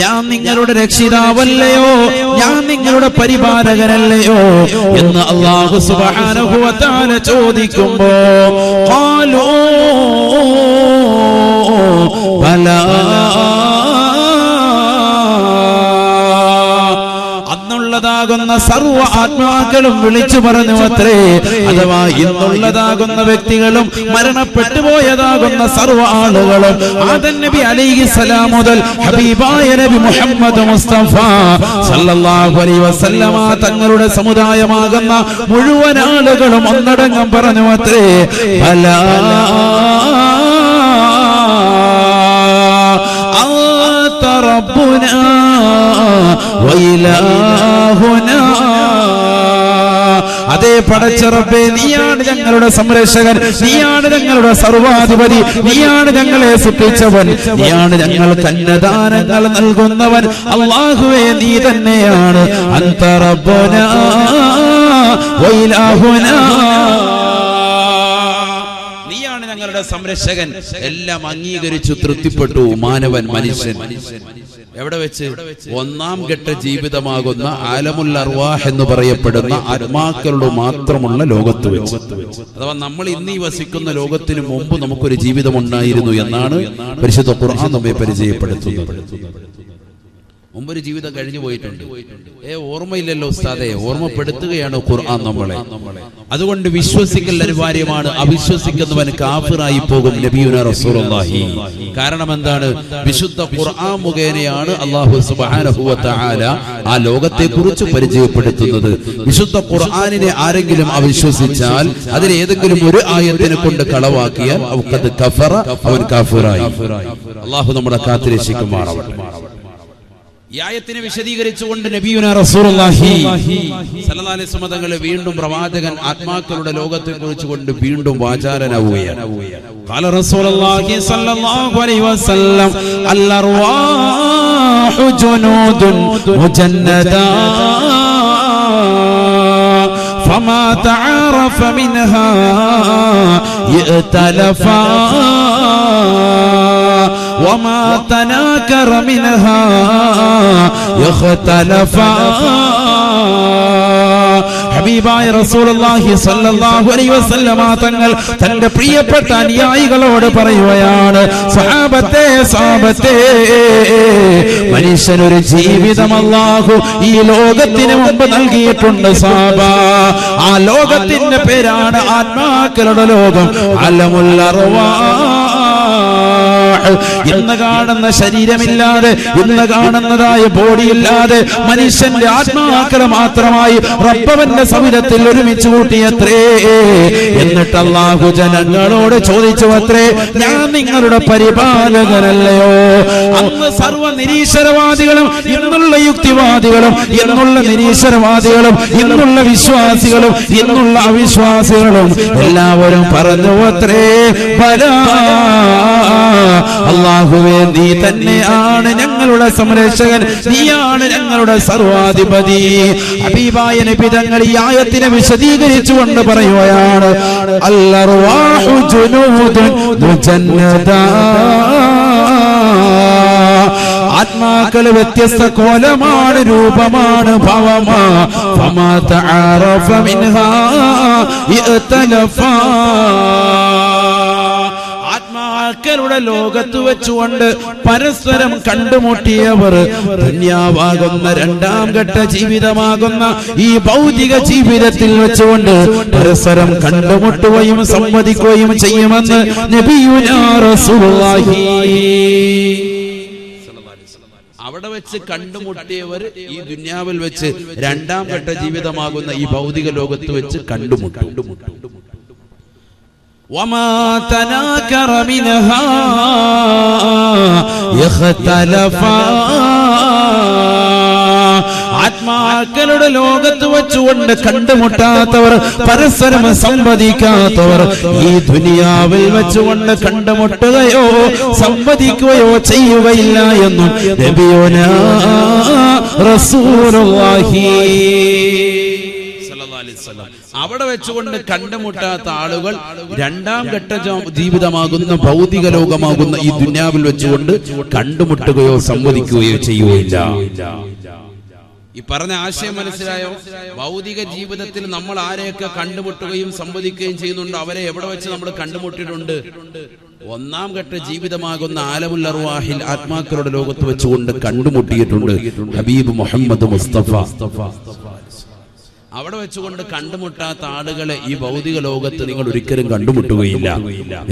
ഞാൻ നിങ്ങളുടെ രക്ഷിതാവല്ലയോ, ഞാൻ നിങ്ങളുടെ പരിപാലകനല്ലയോ എന്ന് അല്ലാഹു സുബ്ഹാനഹു വ തആല ചോദിക്കുമ്പോ ഖാലൂ ബലാ, അന്നുള്ളതാകുന്ന സർവ്വ ആത്മാക്കളും വിളിച്ചു പറഞ്ഞു അത്രേ. അഥവാ ഇന്നുള്ളതാകുന്ന വ്യക്തികളും മരണപ്പെട്ടു പോയതാകുന്ന സർവ്വ ആളുകളും ആദം നബി അലൈഹിസ്സലാം മുതൽ ഹബീബായ നബി മുഹമ്മദ് മുസ്തഫ സല്ലല്ലാഹു അലൈഹി വസല്ലമ തങ്ങളുടെ സമുദായമാകുന്ന മുഴുവൻ ആളുകളും ഒന്നടങ്കം പറഞ്ഞു അത്രേ ബലാ അൻത റബ്ബുനാ വഇലാഹുനാ. അതേ പടച്ച റബ്ബേ, നീയാണ് ഞങ്ങളുടെ സംരക്ഷകൻ, നീയാണ് ഞങ്ങളുടെ സർവാധിപതി, നീയാണ് ഞങ്ങളെ സൃഷ്ടിച്ചവൻ, നീയാണ് ഞങ്ങൾക്ക് അന്നദാനങ്ങൾ നൽകുന്നവൻ. അല്ലാഹുവേ, നീ തന്നെയാണ് അൻത റബ്ബുനാ വഇലാഹുനാ, നീയാണ് ഞങ്ങളുടെ സംരക്ഷകൻ. എല്ലാം അംഗീകരിച്ചു, തൃപ്തിപ്പെട്ടു മാനവൻ, മനുഷ്യൻ. എവിടെ വെച്ച്? ഒന്നാം ഘട്ട ജീവിതമാകുന്ന ആലമുൽ അർവാഹ് എന്ന് പറയപ്പെടുന്ന ആത്മാക്കളുടെ മാത്രമുള്ള ലോകത്ത് വെച്ച്. അഥവാ നമ്മൾ ഇന്ന് വസിക്കുന്ന ലോകത്തിന് മുമ്പ് നമുക്കൊരു ജീവിതം ഉണ്ടായിരുന്നു എന്നാണ് പരിശുദ്ധ ഖുർആൻ നമ്മെ പരിചയപ്പെടുത്തുന്നത്. മുമ്പൊരു ജീവിതം കഴിഞ്ഞു പോയിട്ടുണ്ട്. ഓർമ്മയില്ലല്ലോ ഉസ്താദേ, ഓർമ്മപ്പെടുത്തുകയാണ് ഖുർആൻ നമ്മളെ. അതുകൊണ്ട് വിശ്വസിക്കൽ അനിവാര്യമാണ്. അവിശ്വസിക്കുന്നവൻ കാഫിറായി പോകും നബിയുനാ റസൂലുള്ളാഹി. കാരണം എന്താണ്? വിശുദ്ധ ഖുർആൻ മുഖേനയാണ് അല്ലാഹു സുബ്ഹാനഹു വ തആല ആ ലോകത്തെ കുറിച്ച് പരിചയപ്പെടുത്തുന്നത്. വിശുദ്ധ ഖുർആനിനെ ആരെങ്കിലും അവിശ്വസിച്ചാൽ, അതിൽ ഏതെങ്കിലും ഒരു ആയത്തിനെ കൊണ്ട് കളവാക്കിയാൽ അവൻ കാഫിറായി. അല്ലാഹു നമ്മളെ കാത്തുരക്ഷിക്കുമാറാവട്ടെ. ഈ ആയത്തിനെ വിശദീകരിച്ചുകൊണ്ട് നബിയുനാ റസൂലുള്ളാഹി സ്വല്ലല്ലാഹു അലൈഹി വസല്ലം തങ്ങൾ വീണ്ടും പ്രവാചകൻ ആത്മാക്കളുടെ ലോകത്തെ കുറിച്ച് കൊണ്ട് വീണ്ടും വാചാലനാവുകയാണ്. ഖാല റസൂലുള്ളാഹി സ്വല്ലല്ലാഹു അലൈഹി വസല്ലം അൽ അർവാഹു ജുനൂദുൻ മുജന്നദാ ഫമാ തആറഫ മിൻഹാ യതലഫാ وما تناكر منها يختلفا. ഹബീബായ റസൂലുള്ളാഹി സ്വല്ലല്ലാഹു അലൈഹി വസല്ലമ തങ്ങൾ തന്റെ പ്രിയപ്പെട്ട അനുയായികളോട് പറയുകയാണ്, സ്വഹാബത്തെ, മനുഷ്യനൊരു ജീവിതം അല്ലാഹു ഈ ലോകത്തിന് മുമ്പ് നൽകിയിട്ടുണ്ട് സഹാബ. ആ ലോകത്തിന്റെ പേരാണ് ആത്മാക്കളുടെ ലോകം, അലമുൽ അർവാഹ്. ഇന്ന് കാണുന്ന ശരീരമില്ലാതെ, ഇന്ന് കാണുന്നതായ ബോഡിയില്ലാതെ മനുഷ്യന്റെ ആത്മാക്കളെ മാത്രമായി റബ്ബവന്റെ സവിധത്തിൽ ഒരുമിച്ച് കൂട്ടിയത്രേ. എന്നിട്ട് അല്ലാഹു ജനങ്ങളോട് ചോദിച്ചു അത്രേ, ഞാൻ നിങ്ങളുടെ പരിപാലകനല്ലയോ? അന്ന് സർവ്വ നിരീശ്വരവാദികളും, ഇന്നുള്ള യുക്തിവാദികളും, ഇന്നുള്ള നിരീശ്വരവാദികളും, ഇന്നുള്ള വിശ്വാസികളും, ഇന്നുള്ള അവിശ്വാസികളും എല്ലാവരും പറഞ്ഞു അത്രേ ബലാ, അല്ലാഹുവേ, നീ തന്നെയാണ് ഞങ്ങളുടെ സംരക്ഷകൻ, നീയാണ് ഞങ്ങളുടെ സർവാധിപതി. ഹബീബായ നബി തങ്ങൾ ഈ ആയത്തിനെ വിശദീകരിച്ചുകൊണ്ട് പറയുകയാണ്, അൽ അർവാഹു ജുനൂദുൻ മുജന്നദാ. ആത്മാക്കൾ വ്യത്യസ്ത കോലമാണ്, രൂപമാണ്, ഭാവമാ. ഫമാ തആറഫ മിൻഹാ യതലഫാ. ആത്മാക്കളുടെ ലോകത്ത് വെച്ചുകൊണ്ട് പരസ്പരം കണ്ടുമുട്ടിയവർ ദുനിയാവാകുന്ന രണ്ടാം ഘട്ട ജീവിതമാകുന്ന ഈ ഭൗതിക ജീവിതത്തിൽ വെച്ചുകൊണ്ട് പരസ്പരം കണ്ടുമുട്ടുകയും സംവദിക്കുകയും ചെയ്യുമെന്ന് നബിയുനാ റസൂലുള്ളാഹി. അവിടെ വെച്ച് കണ്ടുമുട്ടിയവർ ഈ ദുനിയാവിൽ വെച്ച് രണ്ടാം ഘട്ട ജീവിതമാകുന്ന ഈ ഭൗതിക ലോകത്ത് വെച്ച് കണ്ടുമുട്ടും. وما تناكر منها يختلفا. ആത്മാക്കളുടെ ലോകത്ത് വെച്ചുകൊണ്ട് കണ്ടുമുട്ടാത്തവർ, പരസ്പരം സംവദിക്കാത്തവർ ഈ ദുനിയാവിൽ വെച്ചുകൊണ്ട് കണ്ടുമുട്ടുകയോ സംവദിക്കുകയോ ചെയ്യുകയില്ല എന്നും നബിയുനാ റസൂലുള്ളാഹി സ്വല്ലല്ലാഹു അലൈഹി അവിടെ വെച്ചുകൊണ്ട് കണ്ടുമുട്ടാത്ത ആളുകൾ രണ്ടാം ഘട്ട ജീവിതമാകുന്ന ഭൗതിക ലോകമാകുന്ന ഈ ദുനിയാവിൽ വെച്ചുകൊണ്ട് കണ്ടുമുട്ടുകയോ സംവദിക്കുകയോ ചെയ്യുകയില്ല. ഈ പറഞ്ഞ ആശയം മനസ്സിലായോ? ഭൗതിക ജീവിതത്തിൽ നമ്മൾ ആരെയൊക്കെ കണ്ടുമുട്ടുകയും സംവദിക്കുകയും ചെയ്യുന്നുണ്ട്, അവരെ എവിടെ വെച്ച് നമ്മൾ കണ്ടുമുട്ടിയിട്ടുണ്ട്? ഒന്നാം ഘട്ട ജീവിതമാകുന്ന ആലമുൽ അർവാഹിൽ ആത്മാക്കളുടെ ലോകത്ത് വെച്ചുകൊണ്ട് കണ്ടുമുട്ടിയിട്ടുണ്ട്. ഹബീബ് മുഹമ്മദ് മുസ്തഫ അവിടെ വെച്ചുകൊണ്ട് കണ്ടുമുട്ടാത്ത ആളുകളെ ഈ ഭൗതിക ലോകത്ത് നിങ്ങൾ ഒരിക്കലും കണ്ടുമുട്ടുകയില്ല.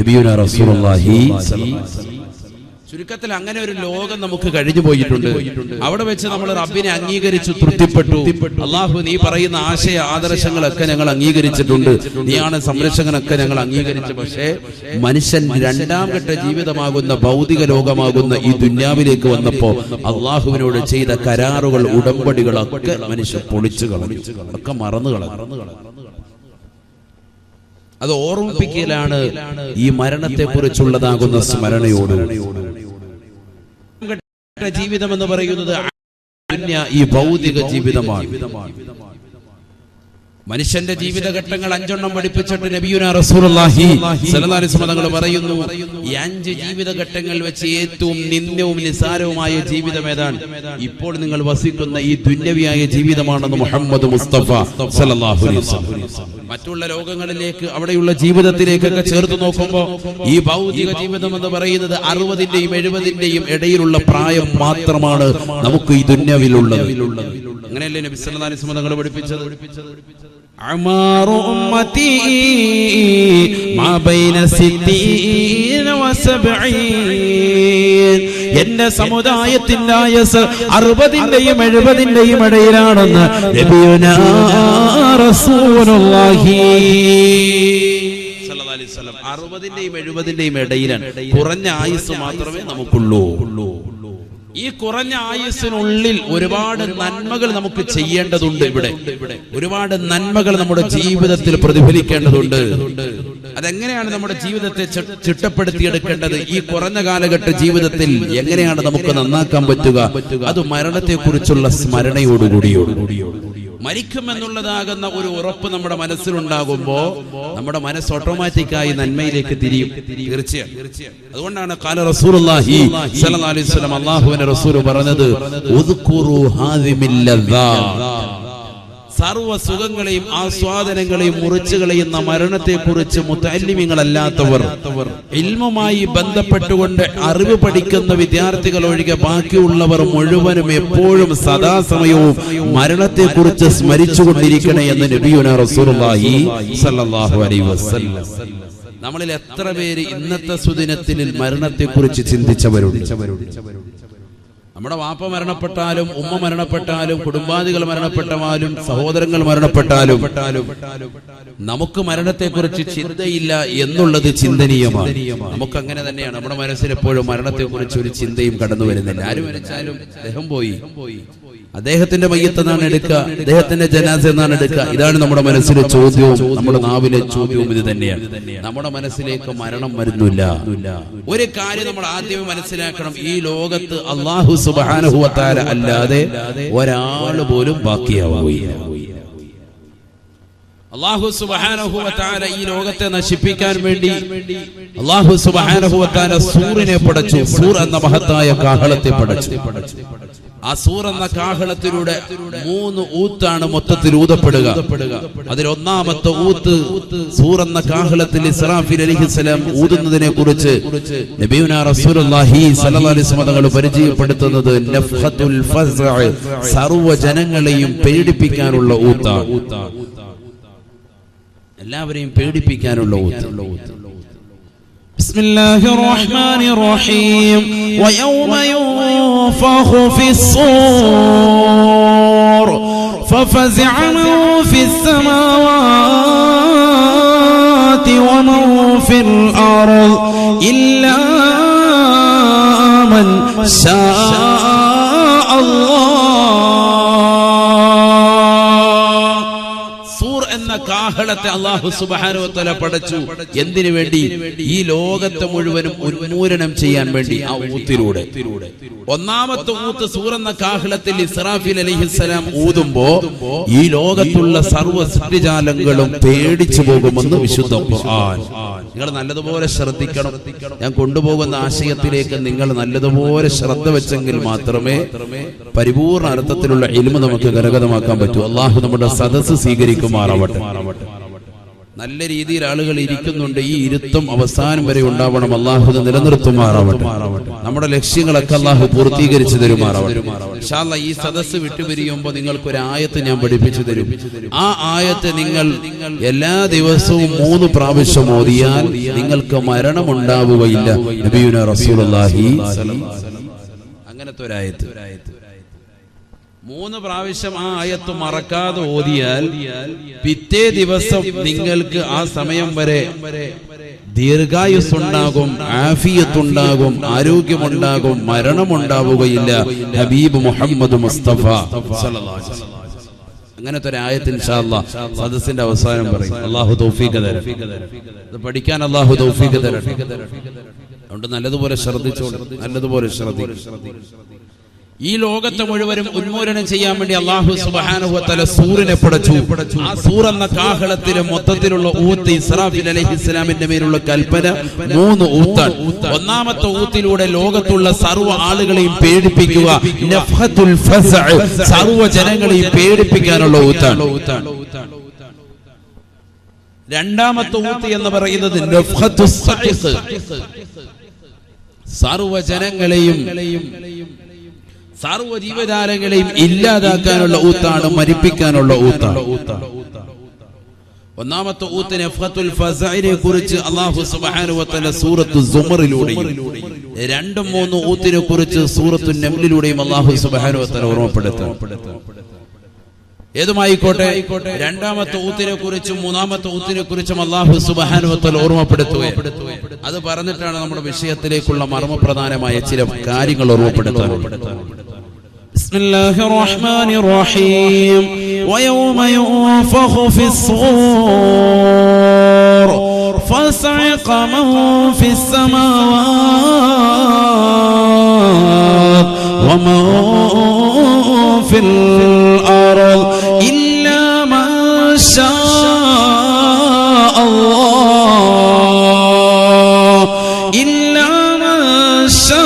നബിയുനാ റസൂലുള്ളാഹി ചുരുക്കത്തിൽ അങ്ങനെ ഒരു ലോകം നമുക്ക് കഴിഞ്ഞു പോയിട്ടുണ്ട്. അവിടെ വെച്ച് നമ്മൾ റബ്ബിനെ അംഗീകരിച്ചു, തൃപ്തിപ്പെട്ടു. അള്ളാഹു നീ പറയുന്ന ആശയ ആദർശങ്ങളൊക്കെ ഞങ്ങൾ അംഗീകരിച്ചിട്ടുണ്ട്, നീയാണ് സംരക്ഷകനൊക്കെ ഞങ്ങൾ അംഗീകരിച്ചു. പക്ഷേ മനുഷ്യൻ രണ്ടാം ഘട്ട ജീവിതമാകുന്ന ഭൗതിക ലോകമാകുന്ന ഈ ദുന്യാവിലേക്ക് വന്നപ്പോ അള്ളാഹുവിനോട് ചെയ്ത കരാറുകൾ, ഉടമ്പടികളൊക്കെ മനുഷ്യൻ പൊളിച്ചു കളഞ്ഞു, ഒക്കെ മറന്നു കളഞ്ഞു. അത് ഓർമ്മിപ്പിക്കലാണ് ഈ മരണത്തെ കുറിച്ചുള്ളതാകുന്ന സ്മരണയോട്. ജീവിതം എന്ന് പറയുന്നത് ഈ ഭൗതിക ജീവിതമാണ്. മനുഷ്യന്റെ ജീവിതഘട്ടങ്ങൾ 5 പഠിപ്പിച്ചിട്ട് നബിയുനാ റസൂലുള്ളാഹി സ്വല്ലല്ലാഹു അലൈഹി വസല്ലം തങ്ങൾ പറയുന്നു, ഈ 5 ജീവിതഘട്ടങ്ങൾ വെച്ച് ഏറ്റവും നിന്ദ്യവും നിസാരവുമായ ജീവിതം ഏതാണ്? ഇപ്പോൾ നിങ്ങൾ വസിക്കുന്ന ഈ ദുന്യവിയായ ജീവിതമാണെന്ന് മുഹമ്മദ് മുസ്തഫ സ്വല്ലല്ലാഹു അലൈഹി വസല്ലം. മറ്റുള്ള ലോകങ്ങളിലേക്ക്, അവിടെയുള്ള ജീവിതത്തിലേക്കൊക്കെ ചേർത്ത് നോക്കുമ്പോൾ ഈ ഭൗതിക ജീവിതം എന്ന് പറയുന്നത് 60ന്റെയും 70ന്റെയും ഇടയിലുള്ള പ്രായം മാത്രമാണ് നമുക്ക് ഈ ദുന്യവിലുള്ളത്. അങ്ങനെയല്ലേ നബി സല്ലല്ലാഹു അലൈഹി വസല്ലം തങ്ങൾ പഠിപ്പിച്ചത്? അമാറു ഉമ്മത്തി മാ ബൈന 60 വ 70. എന്റെ സമുദായത്തിന്റെ ആയുസ് 60ന്റെയും 70ന്റെയും ഇടയിലാണെന്ന് നബിയുനാ റസൂലുള്ളാഹി സ്വല്ലല്ലാഹു അലൈഹി വസല്ലം. 60ന്റെയും 70ന്റെയും ഇടയിലാണ്. കുറഞ്ഞ ആയുസ് മാത്രമേ നമുക്കുള്ളൂ. ഈ കുറഞ്ഞ ആയുസ്സിനുള്ളിൽ ഒരുപാട് നന്മകൾ നമുക്ക് ചെയ്യേണ്ടതുണ്ട്. ഇവിടെ ഒരുപാട് നന്മകൾ നമ്മുടെ ജീവിതത്തിൽ പ്രതിഫലിക്കേണ്ടതുണ്ട്. അതെങ്ങനെയാണ് നമ്മുടെ ജീവിതത്തെ ചിട്ടപ്പെടുത്തിയെടുക്കേണ്ടത്? ഈ കുറഞ്ഞ കാലഘട്ട ജീവിതത്തിൽ എങ്ങനെയാണ് നമുക്ക് നന്നാക്കാൻ പറ്റുക? അത് മരണത്തെ കുറിച്ചുള്ള സ്മരണയോടുകൂടിയോ മരിക്കുമെന്നുള്ളതാകുന്ന ഒരു ഉറപ്പ് നമ്മുടെ മനസ്സിലുണ്ടാകുമ്പോ നമ്മുടെ മനസ്സ് ഓട്ടോമാറ്റിക്കായി നന്മയിലേക്ക് തിരിയും. തീർച്ചയായും. അതുകൊണ്ടാണ് ഖാല റസൂലുള്ളാഹി സ്വല്ലല്ലാഹു അലൈഹി വസല്ലം, അല്ലാഹുവിന്റെ റസൂൽ പറഞ്ഞത്, ഉദ്കുറു ഹാദിമിൽ ലദ്ദാ, സർവ്വ സുഖങ്ങളെയും ആസ്വാദനങ്ങളെയും മുറിച്ചു കളയുന്ന മരണത്തെ കുറിച്ച് മുതഅല്ലിമീങ്ങളല്ലാത്തവർ, ഇൽമുമായി ബന്ധപ്പെട്ടുകൊണ്ട് അറിവ് പഠിക്കുന്ന വിദ്യാർത്ഥികൾ ഒഴികെ ബാക്കിയുള്ളവർ മുഴുവനും എപ്പോഴും സദാസമയവും മരണത്തെ കുറിച്ച് സ്മരിച്ചുകൊണ്ടിരിക്കണേ എന്ന് നബിയുനാ റസൂലുള്ളാഹി സ്വല്ലല്ലാഹു അലൈഹി വസല്ലം. നമ്മളിൽ എത്ര പേര് ഇന്നത്തെ സുദിനത്തിൽ മരണത്തെ കുറിച്ച് ചിന്തിച്ചവരുണ്ട്? നമ്മുടെ വാപ്പ മരണപ്പെട്ടാലും, ഉമ്മ മരണപ്പെട്ടാലും, കുടുംബാദികൾ മരണപ്പെട്ടാലും, സഹോദരങ്ങൾ മരണപ്പെട്ടാലും നമുക്ക് മരണത്തെക്കുറിച്ച് ചിന്തയില്ല എന്നുള്ളത് ചിന്തനീയമാണ്. നമുക്ക് അങ്ങനെ തന്നെയാണ്. നമ്മുടെ മനസ്സിൽ എപ്പോഴും മരണത്തെക്കുറിച്ച് ഒരു ചിന്തയും കടന്നു വരുന്നില്ല. ആര് മരിച്ചാലും അദ്ദേഹം പോയി, അദ്ദേഹത്തിന്റെ മയ്യത്ത് എന്നാണ് എടുക്കുക, അദ്ദേഹത്തിന്റെ ജനാസ എന്നാണ് എടുക്കുക. ഇതാണ് നമ്മുടെ മനസ്സിലെ ചോദ്യവും നമ്മുടെ നാവിലെ ചോദ്യവും ഇത് തന്നെയാണ്. നമ്മുടെ മനസ്സിലേക്ക് മരണം വരുന്നില്ല. ഒരു കാര്യം നമ്മൾ ആദ്യമേ മനസ്സിലാക്കണം, ഈ ലോകത്ത് അല്ലാഹു സുബ്ഹാനഹു വ തആല അല്ലാതെ ഒരാൾ പോലും ബാക്കിയാവുകയില്ല. അല്ലാഹു സുബ്ഹാനഹു വ തആല ഈ ലോകത്തെ നശിപ്പിക്കാൻ വേണ്ടി അല്ലാഹു സുബ്ഹാനഹു വ തആല സൂറിനെ പടച്ചു. സൂർ എന്ന മഹത്തായ കാഹളത്തെ പടച്ചു. ആ സൂർ എന്ന കാഹളത്തിലൂടെ 3 ഊത്താണ് മൊത്തത്തിൽ ഊതപ്പെടുക. അതിൽ ഒന്നാമത്തെ ഊത്ത് സൂർ എന്ന കാഹളത്തിൽ ഇസ്രാഫീൽ അലൈഹിസ്സലാം ഊതുന്നതിനെ കുറിച്ച് നബിയുനാ റസൂലുള്ളാഹി സ്വല്ലല്ലാഹു അലൈഹി വസല്ലം തങ്ങൾ പരിചയപ്പെടുത്തുന്നത് നഫ്ഖത്തുൽ ഫസ്അ, സർവ്വ ജനങ്ങളെയും പേടിപ്പിക്കാനുള്ള ഊത്താണ്. എല്ലാവരെയും പേടിപ്പിക്കാനുള്ള ഊത്ത്. بسم الله الرحمن الرحيم ويوم ينفخ في الصور ففزع من في السماوات ومن في الأرض إلا من شاء الله. സൂർ എന്ന കാഹളത്തെ അല്ലാഹു സുബ്ഹാനഹു വ തആല പടച്ചു. എന്തിനു വേണ്ടി? ഈ ലോകത്തെ മുഴുവനും ഉന്മൂലനം ചെയ്യാൻ വേണ്ടി. ആ ഊത്തിലൂടെ ഒന്നാമത്തെ ഊത്ത് സൂർ എന്ന കാഹളത്തിൽ ഇസ്രാഫീൽ അലൈഹിസ്സലാം ഊതുമ്പോ ഈ ലോകത്തുള്ള സർവ്വ സൃഷ്ടിജാലങ്ങളും പേടിച്ചു പോകുമെന്ന് വിശുദ്ധ ഖുർആൻ. നിങ്ങൾ നല്ലതുപോലെ ശ്രദ്ധിക്കണം. ഞാൻ കൊണ്ടുപോകുന്ന ആശയത്തിലേക്ക് നിങ്ങൾ നല്ലതുപോലെ ശ്രദ്ധ വെച്ചെങ്കിൽ മാത്രമേ പരിപൂർണ അർത്ഥത്തിലുള്ള ഇൽമു നമുക്ക് കരഗതമാക്കാൻ പറ്റൂ. അല്ലാഹു നമ്മുടെ സദസ്സ് സ്വീകരിക്കുമാറാവട്ടെ. നല്ല രീതിയിൽ ആളുകൾ ഇരിക്കുന്നുണ്ട്. ഈ ഇരുത്തം അവസാനം വരെ ഉണ്ടാവണം. അല്ലാഹു നിലനിർത്തുമാറാവട്ടെ. നമ്മുടെ ലക്ഷ്യങ്ങളൊക്കെ അല്ലാഹു പൂർത്തീകരിച്ചു തരുമാറാവട്ടെ. ഇൻഷാ അല്ലാഹ് ഈ സദസ്സ് വിട്ടുപിരിയുമ്പോൾ നിങ്ങൾക്ക് ഒരു ആയത്ത് ഞാൻ പഠിപ്പിച്ചു തരും. ആ ആയത്ത് നിങ്ങൾ എല്ലാ ദിവസവും 3 പ്രാവശ്യം ഓതിയാൽ നിങ്ങൾക്ക് മരണമുണ്ടാവുകയില്ല. നബിയുനാ റസൂലുള്ളാഹി അങ്ങനത്തെ ഒരു ആയത്ത് 3 പ്രാവശ്യം ആ ആയത്ത് മറക്കാതെ ഓതിയാൽ പിറ്റേ ദിവസം നിങ്ങൾക്ക് ആ സമയം വരെ ദീർഘായുസ്സുണ്ടാകും, ആഫിയത്തുണ്ടാകും, ആരോഗ്യമുണ്ടാകും, മരണമുണ്ടാവുകയില്ല. ഹബീബ് മുഹമ്മദ് മുസ്തഫ സല്ലല്ലാഹു അലൈഹി വസല്ലം അങ്ങനത്തെ ഒരു ആയത്ത് ഇൻഷാ അല്ലാഹ് സദസ്സിന്റെ അവസാനം പറയും. അല്ലാഹു തൗഫീഖ് തരട്ടെ. ഇത് പഠിക്കാൻ അല്ലാഹു തൗഫീഖ് തരട്ടെ. അതുകൊണ്ട് നല്ലതുപോലെ ശ്രദ്ധിച്ചോളൂ. നല്ലതുപോലെ ശ്രദ്ധിക്കും. ഈ ലോകത്തെ മുഴുവനും ഉന്മൂലനം ചെയ്യാൻ വേണ്ടി അല്ലാഹു സുബ്ഹാനഹു വ തആല സൂറിനെ പടച്ചു. ആ സൂർ എന്ന കാഹളത്തിലെ മൊത്തത്തിലുള്ള ഊത്ത് ഇസ്രാഫീൽ അലൈഹിസ്സലാമിന്റെ മേലുള്ള കൽപ്പന 3 ഊത്താണ്. ഒന്നാമത്തെ ഊത്തിലൂടെ ലോകത്തുള്ള സർവ്വ ആളുകളെയും പേടിപ്പിക്കുക. നഫ്ഹത്തുൽ ഫസ്അ, സർവ്വ ജനങ്ങളെയും പേടിപ്പിക്കാനുള്ള ഊത്താണ്. രണ്ടാമത്തെ ഊത്ത് എന്ന് പറയുന്നത് നഫ്ഹത്തുസ് സഖ്ഖ്, സർവ്വ ജനങ്ങളെയും സർവ്വ ജീവജാലങ്ങളെയും ഇല്ലാതാക്കാനുള്ള ഊത്താണ്, മരിപ്പിക്കാനുള്ള ഊത്താണ്. ഒന്നാമത്തെ ഊത്ത് നഫ്ഹത്തുൽ ഫസ്ഇനെ കുറിച്ച് അല്ലാഹു സുബ്ഹാനഹു വ തആല സൂറത്തു സുമറിലൂടെയും 2, 3 ഊത്തിനെ കുറിച്ച് സൂറത്തു നംലിലൂടെയും അല്ലാഹു സുബ്ഹാനഹു വ തആല ഓർമ്മപ്പെടുത്തുന്നു. ഏതുമായിക്കോട്ടെ, രണ്ടാമത്തെ ഊത്തിനെ കുറിച്ചും 3ാമത്തെ ഊത്തിനെ കുറിച്ചും അല്ലാഹു സുബ്ഹാനഹു വ തആല ഓർമ്മപ്പെടുത്തുകയാണ്. അത് പറഞ്ഞിട്ടാണ് നമ്മുടെ വിഷയത്തിലേക്കുള്ള മർമ്മപ്രധാനമായ ചില കാര്യങ്ങൾ ഓർമ്മപ്പെടുത്തുന്നത്. ബിസ്മില്ലാഹിർ റഹ്മാനിർ റഹീം. വയൗമ യുൻഫഖു ഫിസ്സൂർ ഫസഅഖ മൻ ഫിസ്സമാവാതി വമൻ ഫിൽ അർദ് ഇല്ലാ മൻ ശാ അല്ലാഹ് ഇല്ലാ മൻ ശാ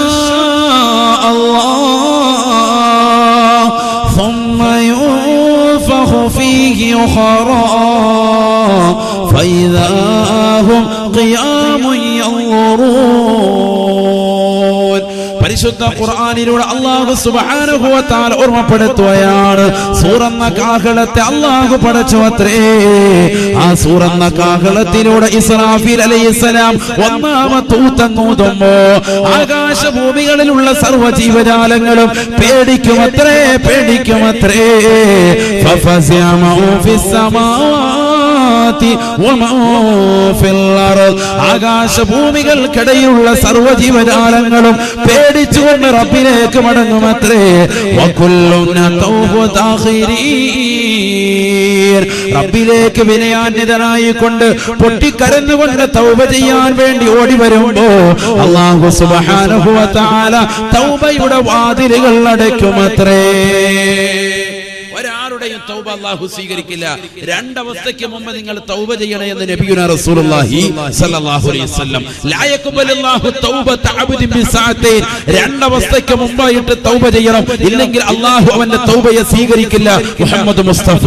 فيه أخرى فإذا هم قيام ينظرون. പരിശുദ്ധ ഖുർആനിലൂടെ അല്ലാഹു സുബ്ഹാനഹു വ തആല ഓർമ്മപ്പെടുത്തുകയാണ്. സൂർ എന്ന കാഹളത്തെ അല്ലാഹു പടച്ചു അത്രേ. ആ സൂർ എന്ന കാഹളത്തിലൂടെ ഇസ്രാഫീൽ അലൈഹിസ്സലാം ഒന്നാമത്തെ ഊതുമ്പോ ആകാശഭൂമികളിലുള്ള സർവ്വ ജീവജാലങ്ങളും പേടിക്കുമത്രേ, പേടിക്കുമത്രേ. ഫഫസിഅ മൻ ഫിസ്സമാവാതി വമൻ ഫിൽ അർദ്, ആകാശഭൂമികൾക്കിടയിലുള്ള സർവ്വ ജീവജാലങ്ങളും പേടിച്ചുകൊണ്ട് റബ്ബിലേക്ക് മടങ്ങുമത്രേ. വകുല്ലുന തൗബു താഖിരീൻ, റബ്ബിലേക്ക് വിനയാന്വിതനായിക്കൊണ്ട് പൊട്ടിക്കരഞ്ഞുകൊണ്ട് തൗബ ചെയ്യാൻ വേണ്ടി ഓടി വരുമ്പോ അല്ലാഹു സുബ്ഹാനഹു വ തആല തൗബയുടെ വാതിലുകൾ അടയ്ക്കുമത്രേ. ഒരാളുടെയും തൗബ അല്ലാഹു സ്വീകരിക്കില്ല. 2 അവസ്ഥയ്ക്ക് മുമ്പ് നിങ്ങൾ തൗബ ചെയ്യണേ എന്ന് നബിയുനാ റസൂലുള്ളാഹി സ്വല്ലല്ലാഹു അലൈഹി വസല്ലം. ലാ യഖ്ബലുല്ലാഹു തൗബത അബ്ദിൻ ബിസഅതൈൻ, 2 അവസ്ഥയ്ക്ക് മുമ്പായിട്ട് തൗബ ചെയ്യണം. ഇല്ലെങ്കിൽ അല്ലാഹു അവന്റെ തൗബയെ സ്വീകരിക്കില്ല. മുഹമ്മദ് മുസ്തഫ.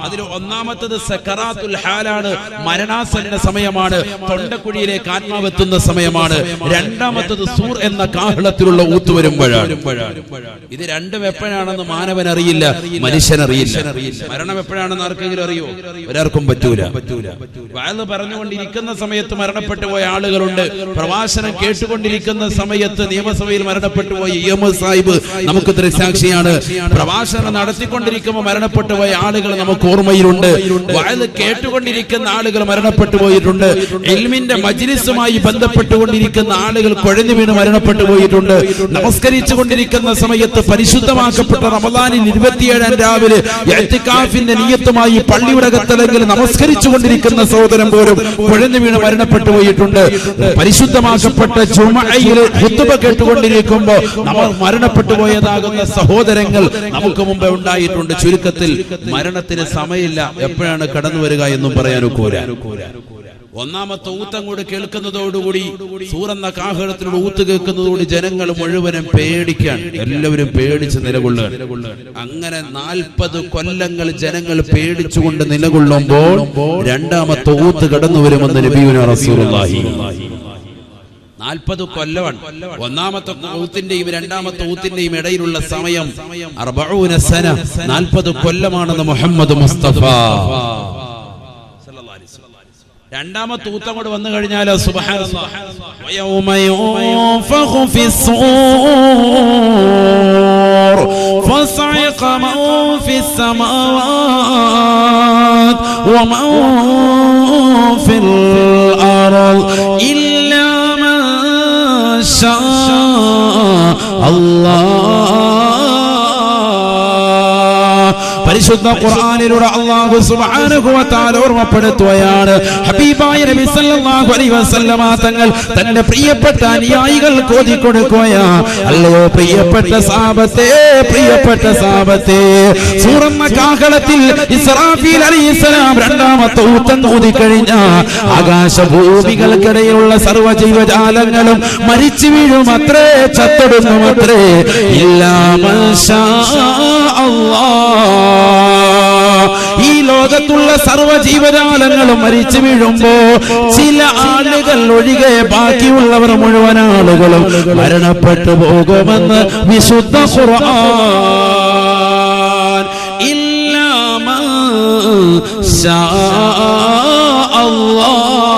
അതിൽ ഒന്നാമത്തേത് സക്കറാത്തുൽ ഹാലാണ്, മരണാസന്ന സമയമാണ്, തൊണ്ടക്കുഴിയിലേക്ക് ആത്മാവെത്തുന്ന സമയമാണ്. രണ്ടാമത്തേത് സൂർ എന്ന കാഹളത്തിലുള്ള ഊത്ത് വരുമ്പോഴാണ്. ഇത് 2 എപ്പോഴാണെന്ന് മാനവൻ അറിയില്ല, മനുഷ്യനറിയില്ല. മരണം എപ്പോഴാണെന്ന് ആർക്കെങ്കിലും അറിയോ? ഒരാൾക്കും പറ്റൂല. വഅദ് പറഞ്ഞുകൊണ്ടിരിക്കുന്ന സമയത്ത് മരണപ്പെട്ടു പോയ ആളുകളുണ്ട്. പ്രഭാഷണം കേട്ടുകൊണ്ടിരിക്കുന്ന സമയത്ത് നിയമസഭയിൽ മരണപ്പെട്ടു പോയ ഇഎംഎ സാഹിബ് നമുക്ക് ദൃക്സാക്ഷിയാണ്. പ്രഭാഷണം നടത്തിക്കൊണ്ടിരിക്കുമ്പോൾ മരണപ്പെട്ടു പോയ ആളുകൾ നമുക്ക് ഓർമ്മയിലുണ്ട്. വഅദ് കേട്ടുകൊണ്ടിരിക്കുന്ന ആളുകൾ മരണപ്പെട്ടു പോയിട്ടുണ്ട്. ഇൽമിന്റെ മജ്ലിസുമായി ബന്ധപ്പെട്ടുകൊണ്ടിരിക്കുന്ന ആളുകൾ കുഴഞ്ഞു വീണ് മരണപ്പെട്ടു പോയിട്ടുണ്ട്. നമസ്കരിച്ചു കൊണ്ടിരിക്കുന്ന സമയത്ത് പരിശുദ്ധമാക്കപ്പെട്ട റമദാനിൽ 27-ാം രാവിലെ ഇഅ്തികാഫിന്റെ നിയ്യത്തുമായി പള്ളിയുടെ അകത്തല്ലെങ്കിൽ നമസ്കരിച്ചു കൊണ്ടിരിക്കുന്ന സഹോദരൻ പോലും കുഴഞ്ഞു വീണ് മരണപ്പെട്ടു പോയിട്ടുണ്ട്. പരിശുദ്ധമാക്കപ്പെട്ട ജുമഅയിൽ ഖുത്ബ കേട്ടുകൊണ്ടിരിക്കുമ്പോൾ നമ്മൾ മരണപ്പെട്ടു പോയതാകുന്ന സഹോദരങ്ങൾ നമുക്ക് മുമ്പേ ഉണ്ടായിട്ടുണ്ട്. ചുരുക്കത്തിൽ മരണത്തിന് സമയമില്ല, എപ്പോഴാണ് കടന്നു വരിക എന്നും പറയാനൊക്കൂല. ഒന്നാമത്തെ ഊത്തങ്ങോട് കേൾക്കുന്നതോടുകൂടി സൂറന്ന കാഹളത്തിലൂടെ ഊത്ത് കേൾക്കുന്നതോടുകൂടി ജനങ്ങൾ മുഴുവനും പേടിക്കാൻ, എല്ലാവരും പേടിച്ച് നിലകൊള്ളുക. അങ്ങനെ 40 കൊല്ലങ്ങൾ ജനങ്ങൾ പേടിച്ചുകൊണ്ട് നിലകൊള്ളുമ്പോൾ രണ്ടാമത്തെ ഊത്ത് കടന്നു വരുമെന്ന് നബിയുനാ റസൂലുള്ളാഹി. 40 കൊല്ലമാണ്. ഒന്നാമത്തെ ഊത്തിന്റെയും രണ്ടാമത്തെ ഊത്തിന്റെയും ഇടയിലുള്ള സമയം 40 സന, 40 കൊല്ലമാണെന്ന് മുഹമ്മദ് മുസ്തഫ. രണ്ടാമത്തെ ഊത്ത് അങ്ങോട്ട് വന്നു കഴിഞ്ഞാൽ സുബ്ഹാനല്ലാഹ്, വയൗമ യുൻഫഖു ഫിസ്സൂർ ഫസഇഖ മൻ ഫിസ്സമാവാത് വമൻ ഫിൽ അർള് ഇല്ലാ മൻ ശാ അല്ലാഹ്. പരിശുദ്ധ ഖുർആനിലൂടെ അല്ലാഹു സുബ്ഹാനഹു വ തആല ഓർമ്മപ്പെടുത്തുകയാണ്, ഹബീബായ നബി സല്ലല്ലാഹു അലൈഹി വസല്ലമ തങ്ങൾ തന്റെ പ്രിയപ്പെട്ട അനുയായികൾക്ക് ഓതി കൊടുക്കുകയാണ്. അല്ലയോ പ്രിയപ്പെട്ട സഹാബത്തെ, സൂറന്ന കാഹളത്തിൽ ഇസ്രാഫീൽ അലൈഹിസ്സലാം രണ്ടാമത്തെ ഊത്തം ഊതി കഴിഞ്ഞാൽ ആകാശഭൂമികൾക്കിടയിലുള്ള സർവ്വ ജീവജാലങ്ങളും മരിച്ചു വീഴുമത്രേ, ചത്തൊടുങ്ങുമത്രേ. ഇല്ലാ മാ ശാ അല്ലാഹ്. ഈ ലോകത്തുള്ള സർവ്വ ജീവജാലങ്ങളും മരിച്ചു വീഴുമ്പോ ചില ആളുകൾ ഒഴികെ ബാക്കിയുള്ളവർ മുഴുവൻ ആളുകളും മരണപ്പെട്ടു പോകുമെന്ന് വിശുദ്ധ ഖുർആൻ. ഇല്ലാ മാ ശാ അല്ലാഹ്.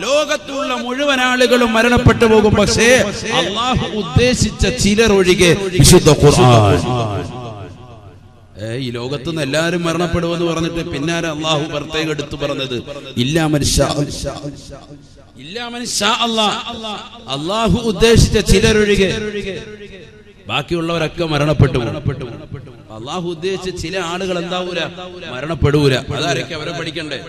ലോകത്തുള്ള മുഴുവൻ ആളുകളും മരണപ്പെട്ടു പോകും, പക്ഷേ അല്ലാഹു ഉദ്ദേശിച്ച ചിലർ ഒഴികെ വിശുദ്ധ ഖുർആൻ. ഈ ലോകത്തുനിന്ന് എല്ലാവരും മരണപ്പെടുമെന്ന് പറഞ്ഞിട്ട് പിന്നാലെ അല്ലാഹു പ്രത്യേകം എടുത്തു പറഞ്ഞത് ഇല്ലാ മൻ ശാ അല്ലാഹ്. അല്ലാഹു ഉദ്ദേശിച്ച ചിലരൊഴികെ ബാക്കിയുള്ളവരൊക്കെ മരണപ്പെട്ടു. അല്ലാഹു ഉദ്ദേശിച്ച ചില ആളുകൾ എന്താവൂല, മരണപ്പെടൂല. അതാരൊക്കെ അവരെ പഠിക്കണ്ടേ?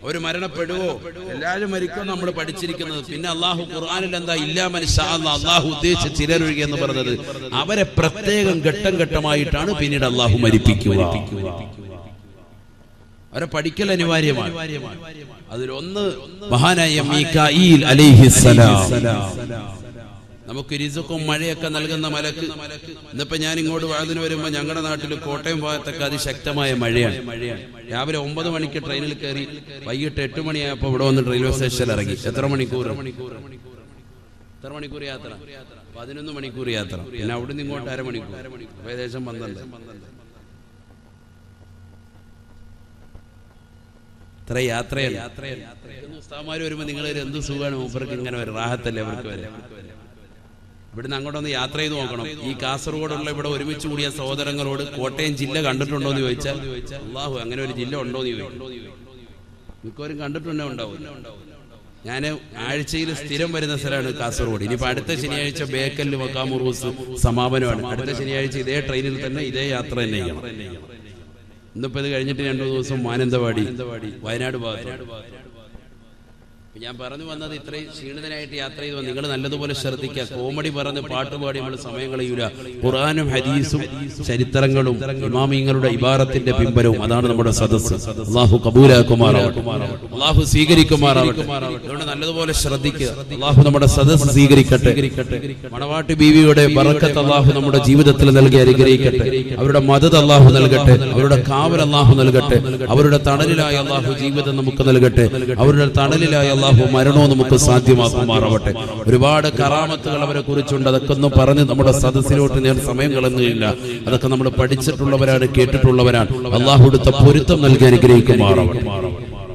അവർ മരണപ്പെടുവോ? എല്ലാവരും മരിക്കും നമ്മൾ പഠിച്ചിരിക്കുന്നത്. പിന്നെ അല്ലാഹു ഖുർആനിൽ എന്താ ഇല്ലാ മൻ ശാ അല്ലാഹ്, അല്ലാഹു ഉദ്ദേശിച്ച ചിലരൊഴികെ എന്ന് പറഞ്ഞത് അവരെ പ്രത്യേകം ഘട്ടം ഘട്ടമായിട്ടാണ് പിന്നീട് അല്ലാഹു മരിപ്പിക്കുക. അവരെ പഠിക്കൽ അനിവാര്യമാണ്. അതിലൊന്ന് മഹാനായ മീകായിൽ അലൈഹിസ്സലാം. നമുക്ക് റിസ്ഖും മഴയൊക്കെ നൽകുന്ന മലക്ക്. ഇന്നിപ്പോ ഞാൻ ഇങ്ങോട്ട് വാതിന് വരുമ്പോ ഞങ്ങളുടെ നാട്ടിൽ കോട്ടയം ഭാഗത്തൊക്കെ അതിശക്തമായ മഴയാണ്. രാവിലെ 9 മണിക്ക് ട്രെയിനിൽ കയറി വൈകിട്ട് 8 മണിയായപ്പോ ഇവിടെ വന്ന് റെയിൽവേ സ്റ്റേഷനിൽ ഇറങ്ങി. എത്ര മണിക്കൂർ യാത്ര? 11 മണിക്കൂർ യാത്ര. പിന്നെ അവിടുന്ന് ഇങ്ങോട്ട് അരമണിക്കൂർ, ഏകദേശം 12. ഇത്ര യാത്രയല്ല. ഉസ്താദ്മാര് വരുമ്പോ നിങ്ങൾ എന്ത് സുഖമാണ്, മൂപ്പർക്ക് ഇങ്ങനെ വരും, റാഹത്തല്ലേ അവർക്ക് വരെ. ഇവിടുന്ന് അങ്ങോട്ടൊന്ന് യാത്ര ചെയ്ത് നോക്കണം. ഈ കാസർഗോഡുള്ള ഇവിടെ ഒരുമിച്ച് കൂടിയ സഹോദരങ്ങളോട് കോട്ടയം ജില്ല കണ്ടിട്ടുണ്ടോ എന്ന് ചോദിച്ചാൽ അല്ലാഹു അങ്ങനെ ഒരു ജില്ല ഉണ്ടോ എന്ന് ചോദിക്കും. മിക്കവരും കണ്ടിട്ടുണ്ടോ? ഉണ്ടാവും. ഞാൻ ആഴ്ചയിൽ സ്ഥിരം വരുന്ന സ്ഥലമാണ് കാസർഗോഡ്. ഇനിയിപ്പോൾ അടുത്ത ശനിയാഴ്ച ബേക്കലിൽ വക്കാമുറൂസ് സമാപനമാണ്. അടുത്ത ശനിയാഴ്ച ഇതേ ട്രെയിനിൽ തന്നെ ഇതേ യാത്ര തന്നെ ചെയ്യണം. ഇന്നിപ്പോൾ ഇത് കഴിഞ്ഞിട്ട് 2 ദിവസം മാനന്തവാടി, വയനാട് ഭാഗത്ത്. ഞാൻ പറഞ്ഞു വന്നത് ഇത്രയും ക്ഷീണിതനായിട്ട് യാത്ര ചെയ്തു. നിങ്ങൾ നല്ലതുപോലെ ശ്രദ്ധിക്കുക. കോമഡി പറഞ്ഞ് പാട്ടുപാടി നമ്മൾ സമയം കളയൂല. ഖുർആനും ഹദീസും ചരിത്രങ്ങളും ഇമാമിങ്ങളുടെ ഇബാറത്തിന്റെ പിമ്പലവും അതാണ് നമ്മുടെ സദസ്സ്. അല്ലാഹു കബൂലാക്കുമാറാവട്ടെ, അല്ലാഹു സ്വീകരിക്കുമാറാവട്ടെ. അതുകൊണ്ട് നല്ലതുപോലെ ശ്രദ്ധിക്കുക. അല്ലാഹു നമ്മുടെ സദസ്സ് സ്വീകരിക്കട്ടെ. മണവാട്ടി ബീവിയുടെ ബറക്കത്ത് അല്ലാഹു നമ്മുടെ ജീവിതത്തിൽ നൽകി അനുഗ്രഹിക്കട്ടെ. അവരുടെ മദദ് അല്ലാഹു നൽകട്ടെ. അവരുടെ കാവൽ അല്ലാഹു നൽകട്ടെ. അവരുടെ തണലിലായ അല്ലാഹു ജീവിതം നമുക്ക് നൽകട്ടെ. അവരുടെ തണലിലായ അല്ലാഹു മരണവും നമുക്ക് സാധ്യമാക്കുമാറാവട്ടെ. ഒരുപാട് കറാമത്തുകൾ അവരെ കുറിച്ചുണ്ട്. അതൊക്കെ ഒന്ന് പറഞ്ഞ് നമ്മുടെ സദസ്സിലോട്ട് ഞാൻ സമയം കളഞ്ഞില്ല. അതൊക്കെ നമ്മൾ പഠിച്ചിട്ടുള്ളവരാണ്, കേട്ടിട്ടുള്ളവരാണ്. അല്ലാഹു അടുത്ത പൊരുത്തം നൽകി അനുഗ്രഹിക്കുമാറാവട്ടെ.